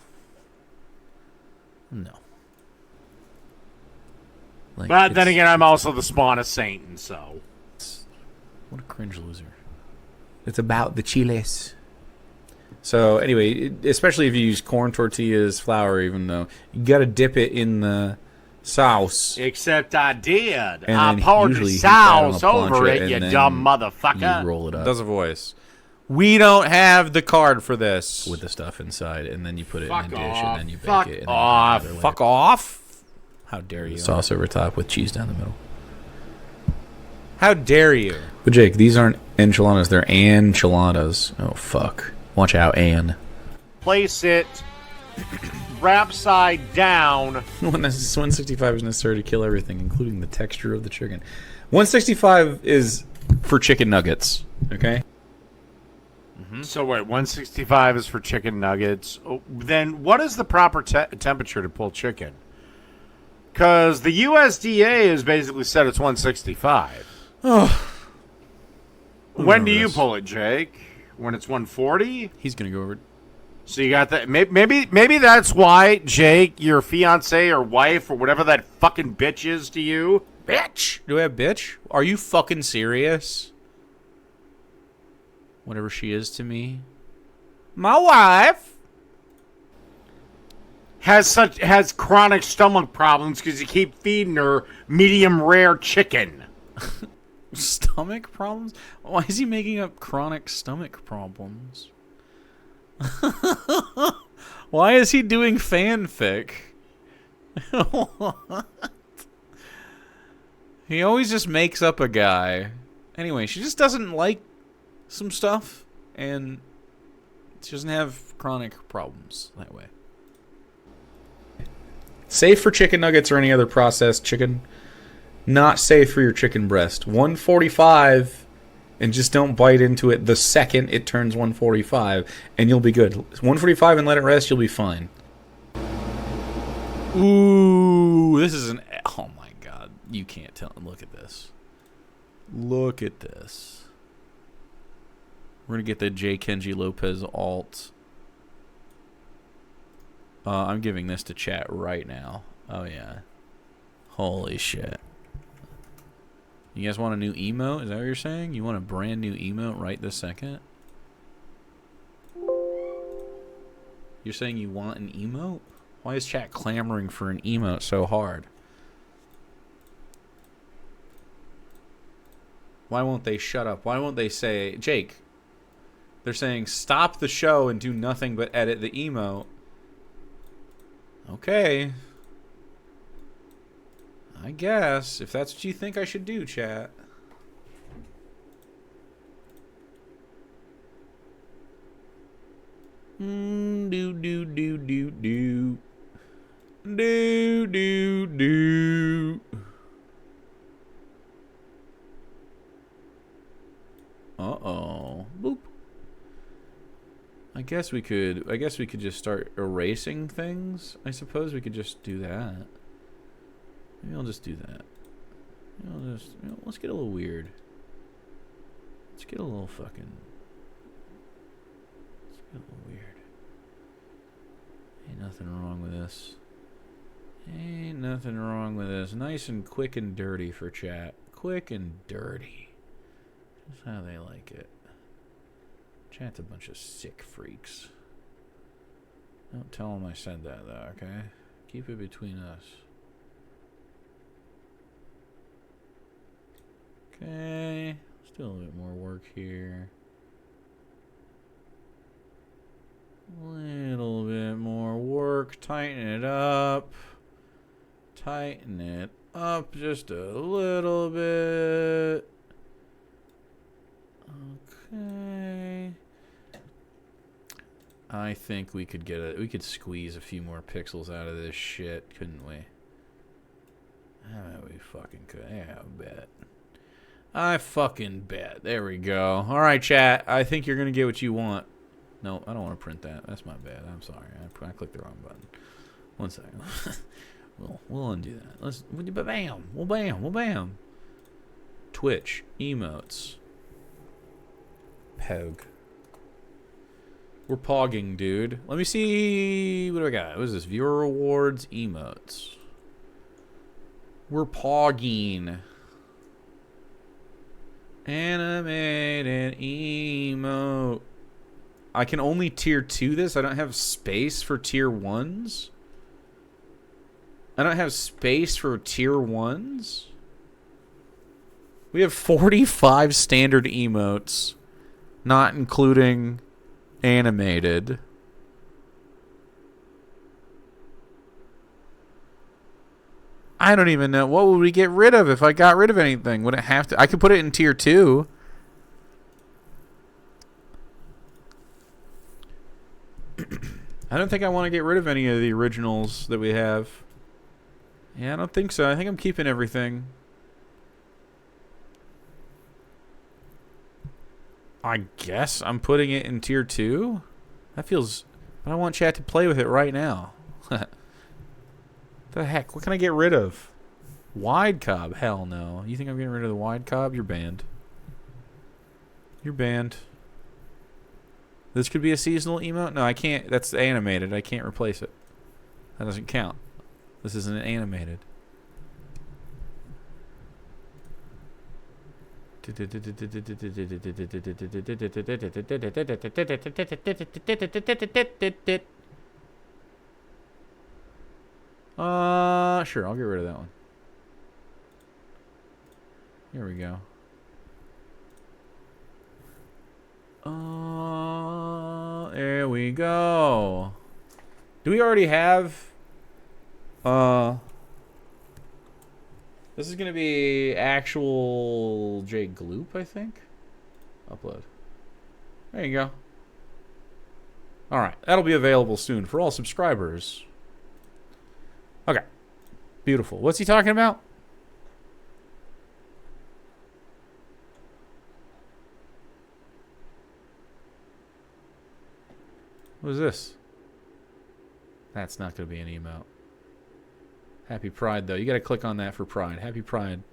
A: Like,
C: But then again, I'm also the spawn of Satan, so.
A: What a cringe loser.
B: It's about the chiles.
A: So anyway, especially if you use corn tortillas, flour, even though you got to dip it in the sauce.
C: Except I did.
A: And
C: I poured the
A: usually heat that on a
C: sauce over
A: plancha,
C: it, you
A: and
C: dumb
A: then
C: motherfucker.
B: You roll it up
A: Does a voice. We don't have the card for this.
B: with the stuff inside, and then you put it
C: Fuck
B: in a dish,
C: off.
B: and then you bake
C: Fuck
B: it. And
C: off.
B: then you
A: Fuck off. How dare you?
B: sauce over top with cheese down the middle.
A: How dare you?
B: But Jake, these aren't enchiladas; they're enchiladas. Oh fuck! Watch out, Ann.
C: Place it wrap side down.
A: 165 is necessary to kill everything, including the texture of the chicken. 165 is for chicken nuggets. Okay.
C: So wait, 165 is for chicken nuggets. Oh, then what is the proper temperature to pull chicken? Because the USDA has basically said it's 165. When do you pull it, Jake? When it's 140?
A: He's gonna go over.
C: So you got that. Maybe that's why, Jake, your fiance or wife or whatever that fucking bitch is to you.
A: Bitch. Do I have bitch? Are you fucking serious? Whatever she is to me. My wife
C: has chronic stomach problems because you keep feeding her medium rare chicken.
A: Stomach problems? Why is he making up chronic stomach problems? Why is he doing fanfic? What? He always just makes up a guy. Anyway, she just doesn't like some stuff, and she doesn't have chronic problems that way. Safe for chicken nuggets or any other processed chicken. Not safe for your chicken breast. 145, and just don't bite into it the second it turns 145, and you'll be good. 145 and let it rest, you'll be fine. Ooh, this is an... Oh my god. You can't tell. Look at this. Look at this. We're going to get the J. Kenji Lopez alt. I'm giving this to chat right now. Oh, yeah. Holy shit. You guys want a new emote? Is that what you're saying? You want a brand new emote right this second? You're saying you want an emote? Why is chat clamoring for an emote so hard? Why won't they shut up? Why won't they say, Jake, they're saying stop the show and do nothing but edit the emote. Okay. I guess, if that's what you think I should do, chat. Do do do do do. Do do do. Uh-oh. Boop.
B: I guess we could just start erasing things. I suppose we could just do that. Maybe I'll just do that. Maybe I'll just, let's get a little weird. Let's get a little fucking. Let's get a little weird. Ain't nothing wrong with this. Ain't nothing wrong with this. Nice and quick and dirty for chat. Quick and dirty. That's how they like it. Chat's a bunch of sick freaks. Don't tell them I said that, though, okay? Keep it between us. Okay. Let's do a little bit more work here. A little bit more work. Tighten it up. Tighten it up just a little bit. Okay. I think we could we could squeeze a few more pixels out of this shit, couldn't we? We fucking could. Yeah, I bet. I fucking bet. There we go. All right, chat. I think you're gonna get what you want. No, I don't want to print that. That's my bad. I'm sorry. I clicked the wrong button. One second. We'll undo that. Let's bam. We'll bam. We'll bam. Twitch emotes. Pog. We're pogging, dude. Let me see. What do I got? What is this? Viewer rewards, emotes. We're pogging. Animated emote. I can only tier 2 this. I don't have space for tier 1s. I don't have space for tier 1s. We have 45 standard emotes, not including animated. I don't even know. What would we get rid of if I got rid of anything? Would it have to? I could put it in tier 2. I don't think I want to get rid of any of the originals that we have. Yeah, I don't think so. I think I'm keeping everything. I guess I'm putting it in tier 2. That feels... But I want chat to play with it right now. The heck? What can I get rid of? Wide cob? Hell no. You think I'm getting rid of the wide cob? You're banned. You're banned. This could be a seasonal emote? No, I can't. That's animated. I can't replace it. That doesn't count. This isn't animated. Sure, I'll get rid of that one. Here we go. There we go. Do we already have... This is going to be actual J Gloop, I think. Upload. There you go. Alright, that'll be available soon for all subscribers. Okay. Beautiful. What's he talking about? What is this? That's not going to be an emote. Happy Pride, though. You got to click on that for Pride. Happy Pride.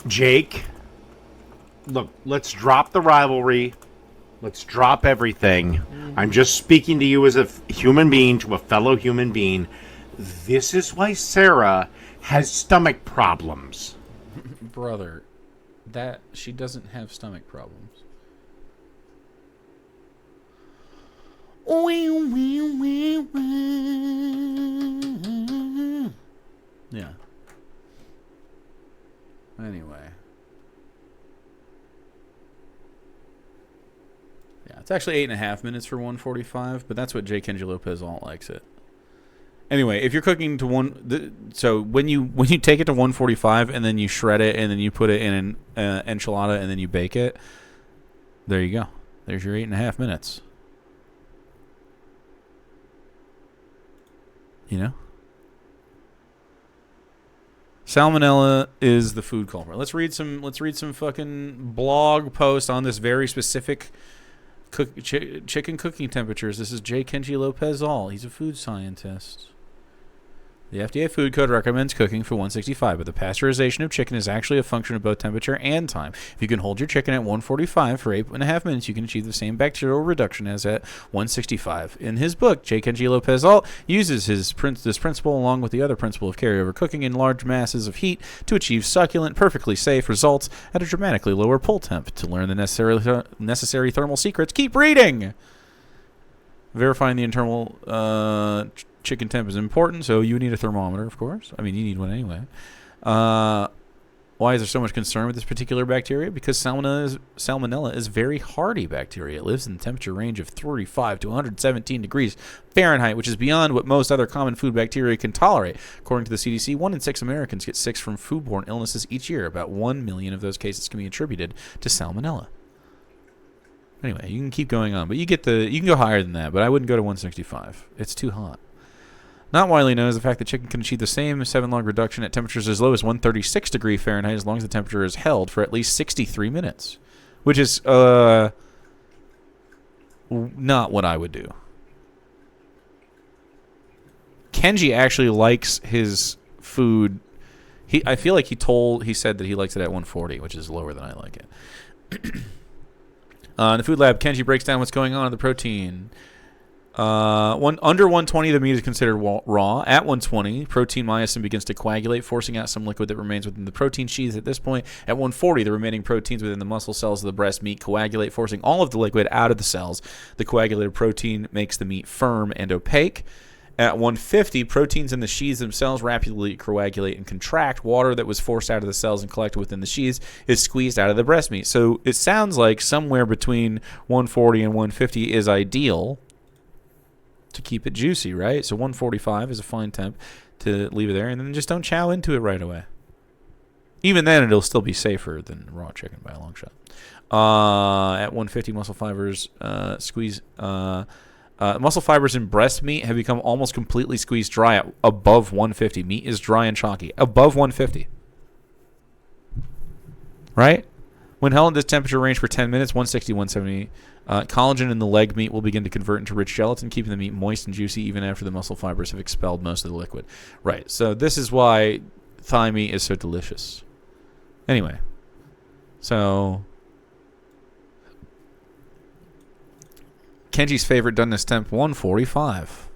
C: Jake, look, let's drop the rivalry. Let's drop everything. I'm just speaking to you as a human being, to a fellow human being. This is why Sarah has stomach problems.
B: Brother, that she doesn't have stomach problems. Yeah. Anyway. Yeah, it's actually 8.5 minutes for 145, but that's what J. Kenji Lopez alt likes it. Anyway, if you're cooking to so when you take it to 145 and then you shred it and then you put it in an enchilada and then you bake it, there you go. There's your 8.5 minutes. You know, Salmonella is the food culprit. Let's read some fucking blog post on this very specific chicken cooking temperatures. This is J. Kenji Lopez-All. He's a food scientist. The FDA Food Code recommends cooking for 165, but the pasteurization of chicken is actually a function of both temperature and time. If you can hold your chicken at 145 for 8.5 minutes, you can achieve the same bacterial reduction as at 165. In his book, J. Kenji Lopez-All uses this principle along with the other principle of carryover cooking in large masses of heat to achieve succulent, perfectly safe results at a dramatically lower pull temp. To learn the necessary thermal secrets, keep reading! Verifying the internal chicken temp is important, so you need a thermometer, of course. I mean, you need one anyway. Why is there so much concern with this particular bacteria? Because salmonella is very hardy bacteria. It lives in the temperature range of 35 to 117 degrees Fahrenheit, which is beyond what most other common food bacteria can tolerate. According to the CDC, 1 in 6 Americans get sick from foodborne illnesses each year. About 1 million of those cases can be attributed to salmonella. Anyway, you can keep going on, but you can go higher than that, but I wouldn't go to 165. It's too hot. Not widely known is the fact that chicken can achieve the same 7-log reduction at temperatures as low as 136 degrees Fahrenheit as long as the temperature is held for at least 63 minutes, which is not what I would do. Kenji actually likes his food. I feel like he said that he likes it at 140, which is lower than I like it. In the food lab, Kenji breaks down what's going on in the protein. Under 120, the meat is considered raw. At 120, protein myosin begins to coagulate, forcing out some liquid that remains within the protein sheath. At this point, at 140, the remaining proteins within the muscle cells of the breast meat coagulate, forcing all of the liquid out of the cells. The coagulated protein makes the meat firm and opaque. At 150, proteins in the sheaths themselves rapidly coagulate and contract. Water that was forced out of the cells and collected within the sheaths is squeezed out of the breast meat. So it sounds like somewhere between 140 and 150 is ideal to keep it juicy, right? So 145 is a fine temp to leave it there, and then just don't chow into it right away. Even then, it'll still be safer than raw chicken by a long shot. At 150, muscle fibers squeeze. Muscle fibers in breast meat have become almost completely squeezed dry at above 150. Meat is dry and chalky. Above 150. Right? When held at this temperature range for 10 minutes, 160, 170, collagen in the leg meat will begin to convert into rich gelatin, keeping the meat moist and juicy even after the muscle fibers have expelled most of the liquid. Right, so this is why thigh meat is so delicious. Anyway, so Kenji's favorite done this temp, 145.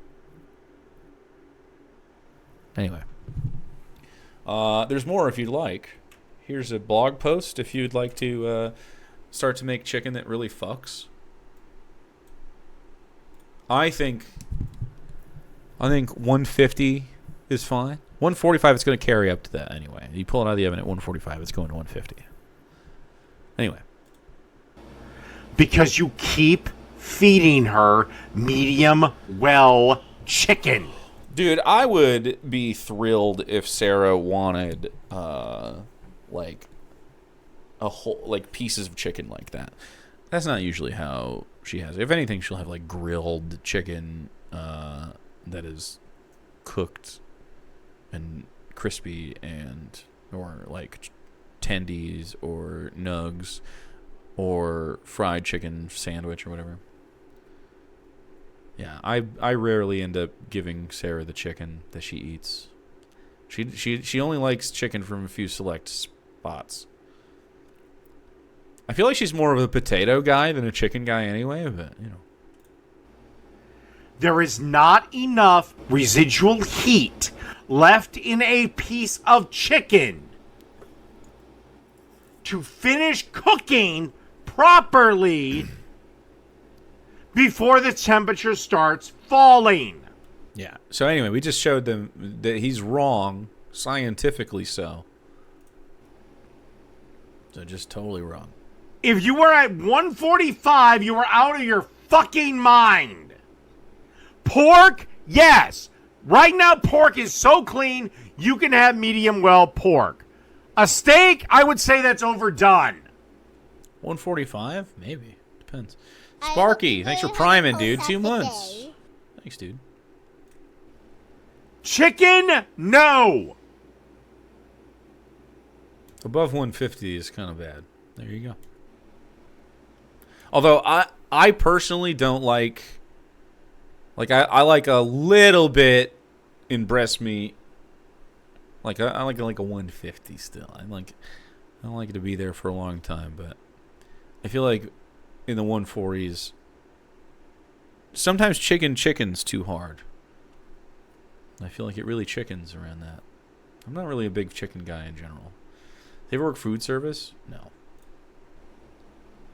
B: Anyway, there's more if you'd like. Here's a blog post if you'd like to start to make chicken that really fucks. I think 150 is fine. 145 is going to carry up to that anyway. You pull it out of the oven at 145, it's going to 150. Anyway.
C: Because you keep feeding her medium well chicken.
B: Dude, I would be thrilled if Sarah wanted like a whole pieces of chicken like that. That's not usually how she has it. If anything, she'll have like grilled chicken that is cooked and crispy, or like tendies or nugs or fried chicken sandwich or whatever. Yeah, I rarely end up giving Sarah the chicken that she eats. She only likes chicken from a few select spots. I feel like she's more of a potato guy than a chicken guy anyway, but, you know.
C: There is not enough residual heat left in a piece of chicken to finish cooking properly before the temperature starts falling.
B: Yeah. So anyway, we just showed them that he's wrong, scientifically so. So just totally wrong.
C: If you were at 145, you were out of your fucking mind. Pork, yes. Right now, pork is so clean, you can have medium well pork. A steak, I would say that's overdone.
B: 145? Maybe. Depends. Sparky, thanks for priming, dude. 2 months. Thanks, dude.
C: Chicken, no.
B: Above 150 is kind of bad. There you go. Although I personally don't like I like a little bit in breast meat. Like I like a 150 still. I don't like it to be there for a long time, but I feel like in the 140s sometimes chicken's too hard. I feel like it really chickens around that. I'm not really a big chicken guy in general. They ever work food service? No.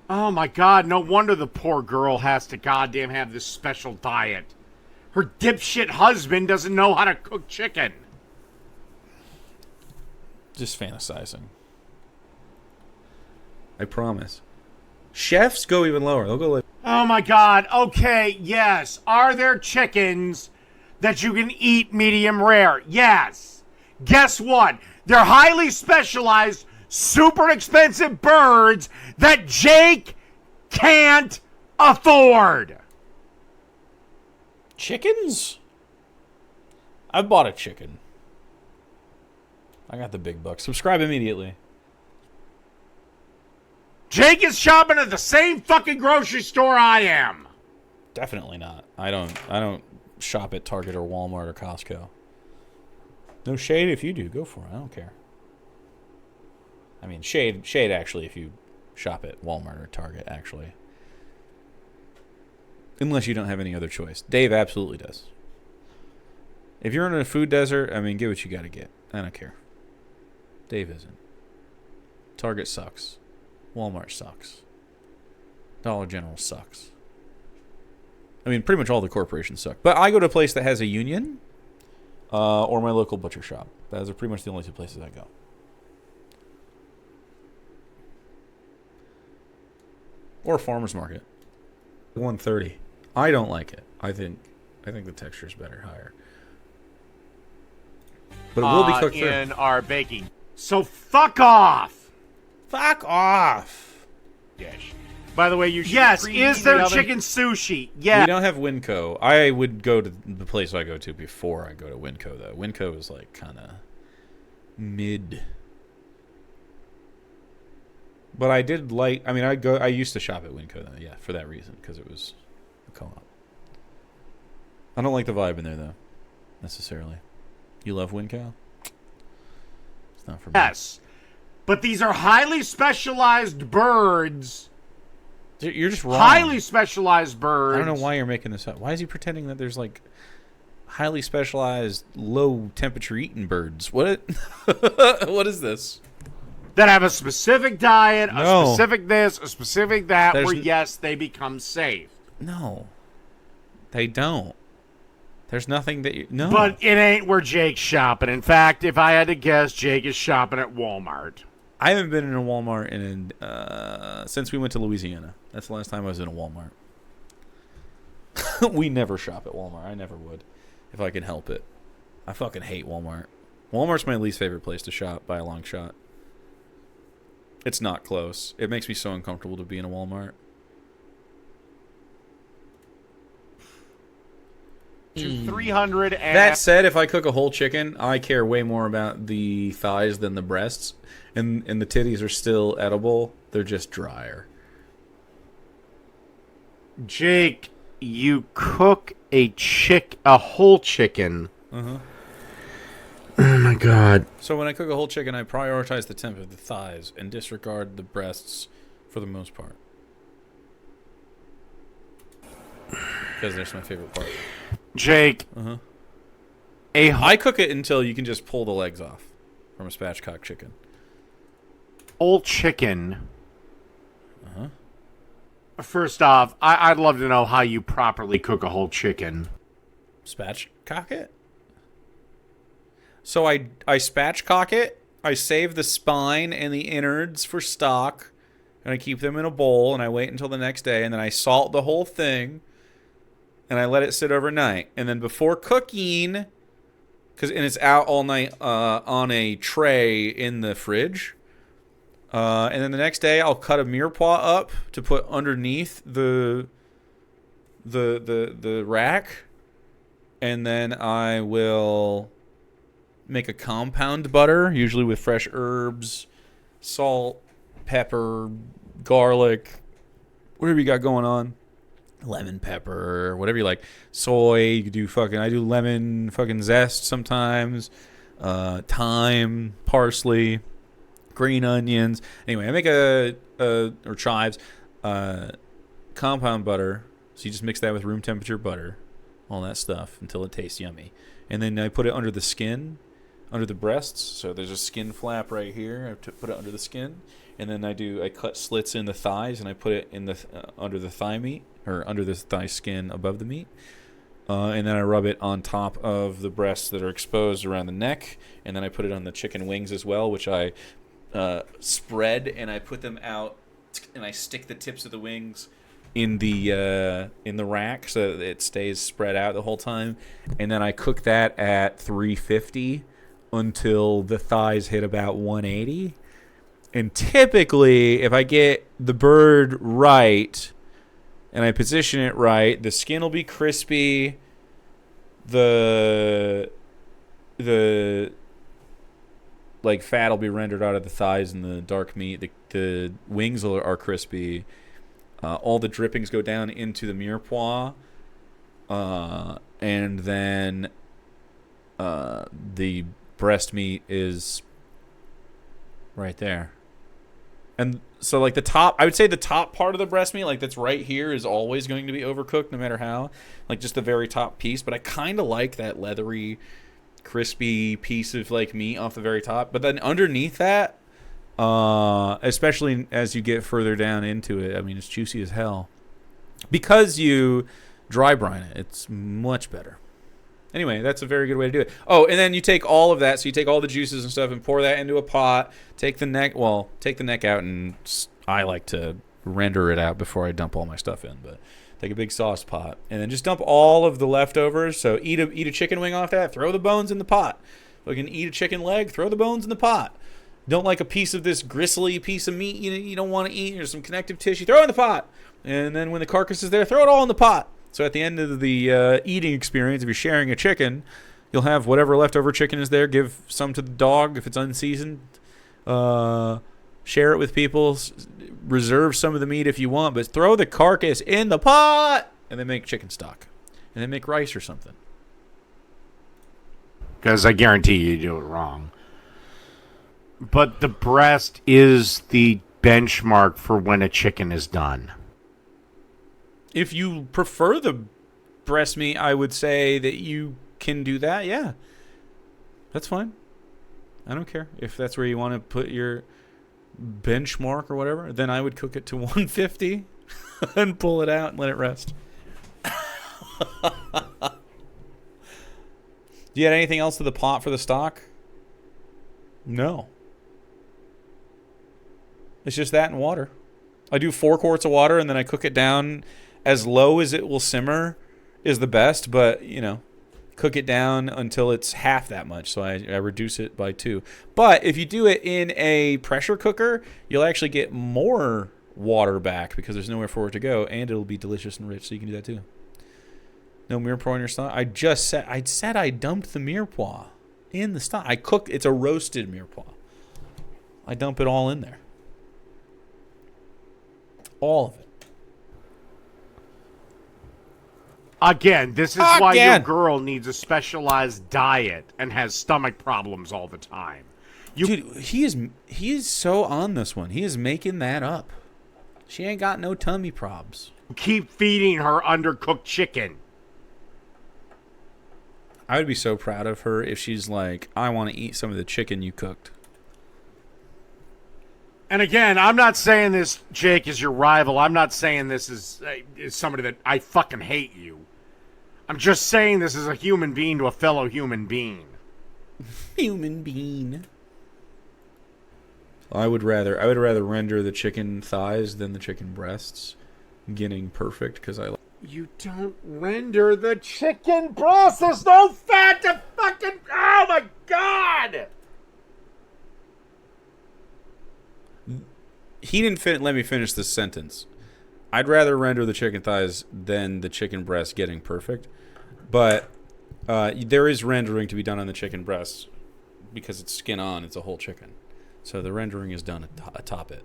C: Oh my God, no wonder the poor girl has to goddamn have this special diet. Her dipshit husband doesn't know how to cook chicken.
B: Just fantasizing. I promise. Chefs go even lower. They'll go like...
C: Oh my God, okay, yes. Are there chickens that you can eat medium rare? Yes. Guess what? They're highly specialized, super expensive birds that Jake can't afford.
B: Chickens? I bought a chicken. I got the big bucks. Subscribe immediately.
C: Jake is shopping at the same fucking grocery store I am.
B: Definitely not. I don't shop at Target or Walmart or Costco. No shade if you do. Go for it. I don't care. I mean, shade actually if you shop at Walmart or Target, actually. Unless you don't have any other choice. Dave absolutely does. If you're in a food desert, I mean, get what you got to get. I don't care. Dave isn't. Target sucks. Walmart sucks. Dollar General sucks. I mean, pretty much all the corporations suck. But I go to a place that has a union or my local butcher shop. Those are pretty much the only two places I go. Or a farmer's market. 130. I don't like it. I think the texture is better higher. But it will be cooked
C: in our baking. So fuck off.
B: Fuck off.
C: Dish. By the way, you should. Yes, is there chicken sushi? Yeah.
B: We don't have Winco. I would go to the place I go to before I go to Winco, though. Winco is like kind of mid. But I did like. I mean, I used to shop at Winco, though. Yeah, for that reason, because it was a co-op. I don't like the vibe in there, though, necessarily. You love Winco? It's not for me.
C: Yes, but these are highly specialized birds.
B: You're just wrong.
C: Highly specialized birds.
B: I don't know why you're making this up. Why is he pretending that there's like highly specialized, low temperature eating birds? What? What is this?
C: That have a specific diet, a specific this, a specific that, where yes, they become safe.
B: No, they don't. There's nothing that you... No.
C: But it ain't where Jake's shopping. In fact, if I had to guess, Jake is shopping at Walmart.
B: I haven't been in a Walmart since we went to Louisiana. That's the last time I was in a Walmart. We never shop at Walmart. I never would, if I can help it. I fucking hate Walmart. Walmart's my least favorite place to shop by a long shot. It's not close. It makes me so uncomfortable to be in a Walmart.
C: To 300 and...
B: That said, if I cook a whole chicken, I care way more about the thighs than the breasts. And the titties are still edible. They're just drier.
C: Jake, you cook a whole chicken.
B: Uh-huh.
C: Oh my God.
B: So when I cook a whole chicken, I prioritize the temp of the thighs and disregard the breasts for the most part. Because that's my favorite part.
C: Jake.
B: Uh-huh. I cook it until you can just pull the legs off from a spatchcock chicken.
C: Whole chicken.
B: Uh-huh.
C: First off, I'd love to know how you properly cook a whole chicken.
B: Spatchcock it? So I spatchcock it, I save the spine and the innards for stock, and I keep them in a bowl, and I wait until the next day, and then I salt the whole thing, and I let it sit overnight. And then before cooking, and it's out all night on a tray in the fridge, and then the next day I'll cut a mirepoix up to put underneath the rack, and then I will make a compound butter, usually with fresh herbs salt, pepper, garlic, whatever you got going on. Lemon pepper, whatever you like. Soy, you could do I do lemon fucking zest sometimes. Thyme, parsley, green onions. Anyway, I make or chives, compound butter. So you just mix that with room temperature butter, all that stuff until it tastes yummy. And then I put it under the skin, under the breasts. So there's a skin flap right here. I have to put it under the skin. And then I cut slits in the thighs and I put it in the under the thigh meat, or under the thigh skin above the meat. And then I rub it on top of the breasts that are exposed around the neck. And then I put it on the chicken wings as well, which I spread, and I put them out, and I stick the tips of the wings in the rack so that it stays spread out the whole time. And then I cook that at 350 until the thighs hit about 180. And typically, if I get the bird right and I position it right, the skin will be crispy. The like fat will be rendered out of the thighs and the dark meat. The wings are crispy. All the drippings go down into the mirepoix. And then the breast meat is right there. And so, like, I would say the top part of the breast meat, like, that's right here, is always going to be overcooked no matter how. Like, just the very top piece. But I kind of like that leathery, crispy piece of, like, meat off the very top. But then underneath that, especially as you get further down into it, I mean, it's juicy as hell. Because you dry brine it, it's much better. Anyway, that's a very good way to do it. Oh, and then you take all of that, so you take all the juices and stuff and pour that into a pot. Take the neck out, and I like to render it out before I dump all my stuff in. But take a big sauce pot, and then just dump all of the leftovers. So eat a chicken wing off that, throw the bones in the pot. If you can eat a chicken leg, throw the bones in the pot. Don't like a piece of this gristly piece of meat you don't want to eat, or some connective tissue, throw it in the pot. And then when the carcass is there, throw it all in the pot. So at the end of the eating experience, if you're sharing a chicken, you'll have whatever leftover chicken is there. Give some to the dog if it's unseasoned. Share it with people. Reserve some of the meat if you want, but throw the carcass in the pot, and then make chicken stock, and then make rice or something.
C: Because I guarantee you do it wrong. But the breast is the benchmark for when a chicken is done.
B: If you prefer the breast meat, I would say that you can do that. Yeah, that's fine. I don't care if that's where you want to put your benchmark or whatever. Then I would cook it to 150 and pull it out and let it rest. Do you add anything else to the pot for the stock? No. It's just that and water. I do 4 quarts of water, and then I cook it down as low as it will simmer is the best, but, cook it down until it's half that much, so I reduce it by 2. But if you do it in a pressure cooker, you'll actually get more water back because there's nowhere for it to go, and it'll be delicious and rich, so you can do that too. No mirepoix in your stock? I said I dumped the mirepoix in the stock. It's a roasted mirepoix. I dump it all in there. All of it.
C: Again, this is why your girl needs a specialized diet and has stomach problems all the time.
B: Dude, he is so on this one. He is making that up. She ain't got no tummy probs.
C: Keep feeding her undercooked chicken.
B: I would be so proud of her if she's like, I want to eat some of the chicken you cooked.
C: And again, I'm not saying this, Jake, is your rival. I'm not saying this is somebody that I fucking hate you. I'm just saying this is a human being to a fellow human being.
B: Human being. I would rather render the chicken thighs than the chicken breasts, getting perfect because I.
C: You don't render the chicken breast. There's no fat to fucking. Oh my god!
B: He didn't let me finish this sentence. I'd rather render the chicken thighs than the chicken breast getting perfect. But there is rendering to be done on the chicken breast because it's skin on. It's a whole chicken. So the rendering is done atop it.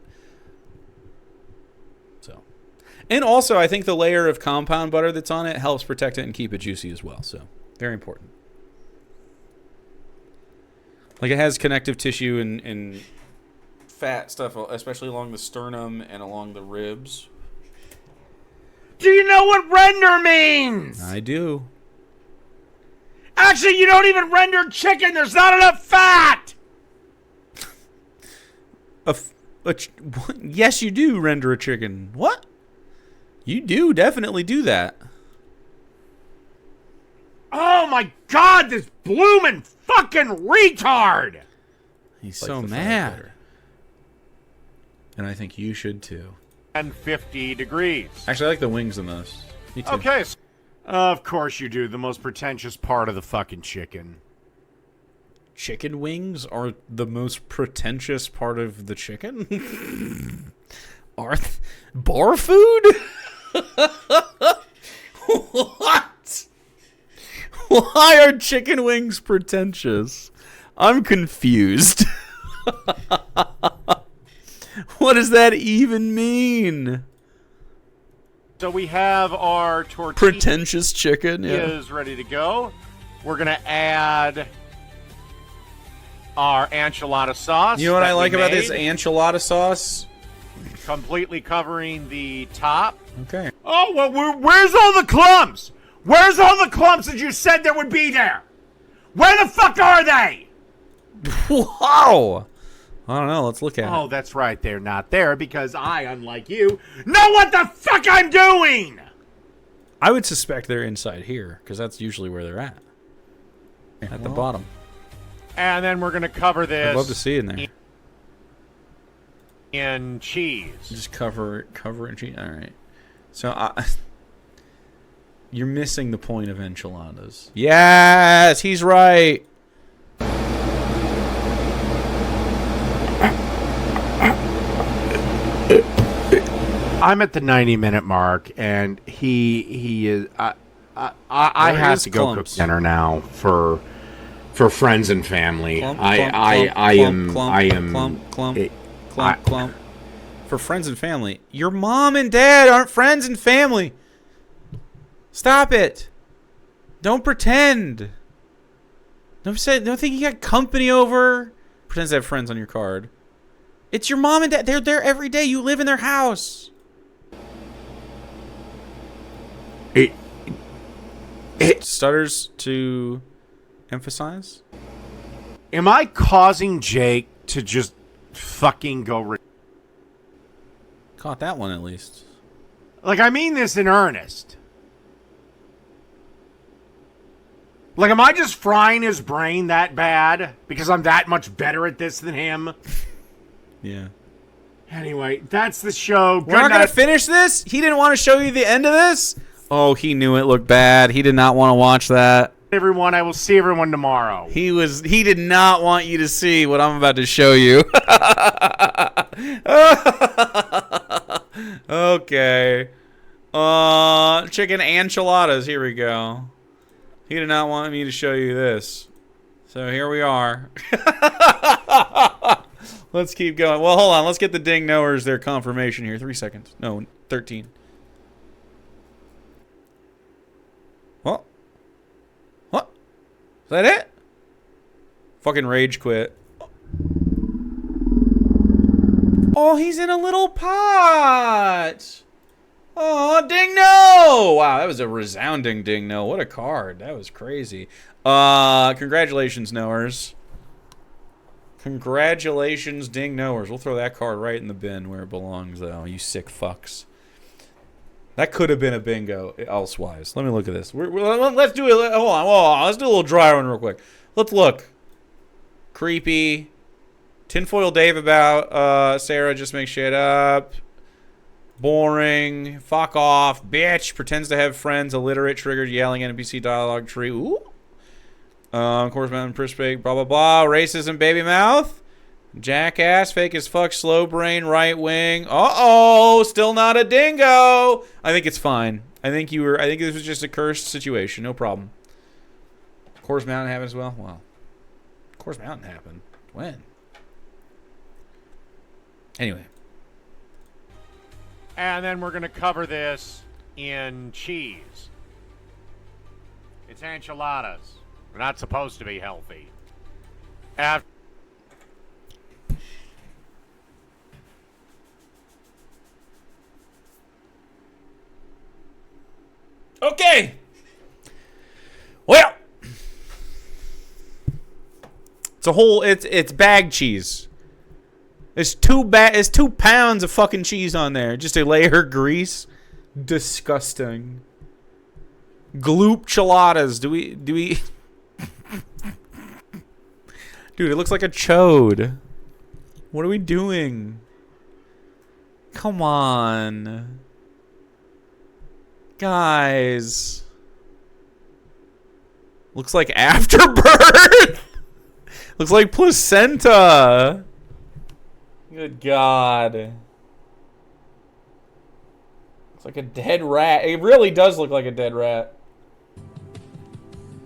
B: So, and also I think the layer of compound butter that's on it helps protect it and keep it juicy as well. So very important. Like it has connective tissue and fat stuff, especially along the sternum and along the ribs.
C: Do you know what render means?
B: I do.
C: Actually, you don't even render chicken. There's not enough fat.
B: Yes, you do render a chicken. What? You do definitely do that.
C: Oh my God, this bloomin' fucking retard!
B: He's so mad. And I think you should too.
C: And 50 degrees.
B: Actually, I like the wings the most. Me too.
C: Okay. Of course you do. The most pretentious part of the fucking chicken.
B: Chicken wings are the most pretentious part of the chicken? Bar food? What? Why are chicken wings pretentious? I'm confused. What does that even mean?
C: So we have our tortilla.
B: Pretentious chicken, yeah.
C: Is ready to go. We're going to add our enchilada sauce.
B: You know what I like about this enchilada sauce?
C: Completely covering the top.
B: Okay.
C: Oh, well, where's all the clumps? Where's all the clumps that you said there would be there? Where the fuck are they?
B: Wow. I don't know. Let's look at it.
C: Oh, that's right. They're not there because I, unlike you, know what the fuck I'm doing.
B: I would suspect they're inside here because that's usually where they're at. At the bottom.
C: And then we're going to cover this.
B: I'd love to see it in there.
C: In cheese.
B: Just cover it in cheese. All right. So you're missing the point of enchiladas. Yes, he's right.
C: I'm at the 90-minute mark, and he is. I have to go cook dinner now for friends and family. I am
B: clump. For friends and family. Your mom and dad aren't friends and family. Stop it. Don't pretend. Don't think you got company over. Pretends to have friends on your card. It's your mom and dad. They're there every day. You live in their house. It stutters to emphasize.
C: Am I causing Jake to just fucking go?
B: Caught that one at least.
C: Like, I mean this in earnest. Like, am I just frying his brain that bad because I'm that much better at this than him?
B: Yeah.
C: Anyway, that's the show.
B: We're not going to finish this? He didn't want to show you the end of this? Oh, he knew it looked bad. He did not want to watch that.
C: Everyone, I will see everyone tomorrow.
B: He did not want you to see what I'm about to show you. Okay. Chicken enchiladas. Here we go. He did not want me to show you this. So here we are. Let's keep going. Well, hold on. Let's get the ding knowers their confirmation here. 3 seconds. No, 13. What? What? Is that it? Fucking rage quit. Oh, he's in a little pot. Oh, ding no! Wow, that was a resounding ding no. What a card. That was crazy. Congratulations, knowers. Congratulations, ding knowers. We'll throw that card right in the bin where it belongs, though. You sick fucks. That could have been a bingo elsewise. Let me look at this. Let's do it. Hold on. Let's do a little dry one real quick. Let's look. Creepy. Tinfoil Dave about Sarah just makes shit up. Boring. Fuck off. Bitch. Pretends to have friends. Illiterate. Triggered. Yelling. NPC dialogue tree. Ooh. Course mountain. Perspec. Blah, blah, blah. Racism. Baby mouth. Jackass. Fake as fuck. Slow brain. Right wing. Uh-oh. Still not a dingo. I think it's fine. I think this was just a cursed situation. No problem. Course mountain happened as well. Well. Course mountain happened. When? Anyway.
C: And then we're going to cover this in cheese. It's enchiladas. They're not supposed to be healthy.
B: Okay. Well, it's bag cheese. There's 2 pounds of fucking cheese on there. Just a layer of grease. Disgusting. Gloop chiladas. Do we Dude, it looks like a chode. What are we doing? Come on. Guys. Looks like afterbirth. Looks like placenta. Good God. Looks like a dead rat. It really does look like a dead rat.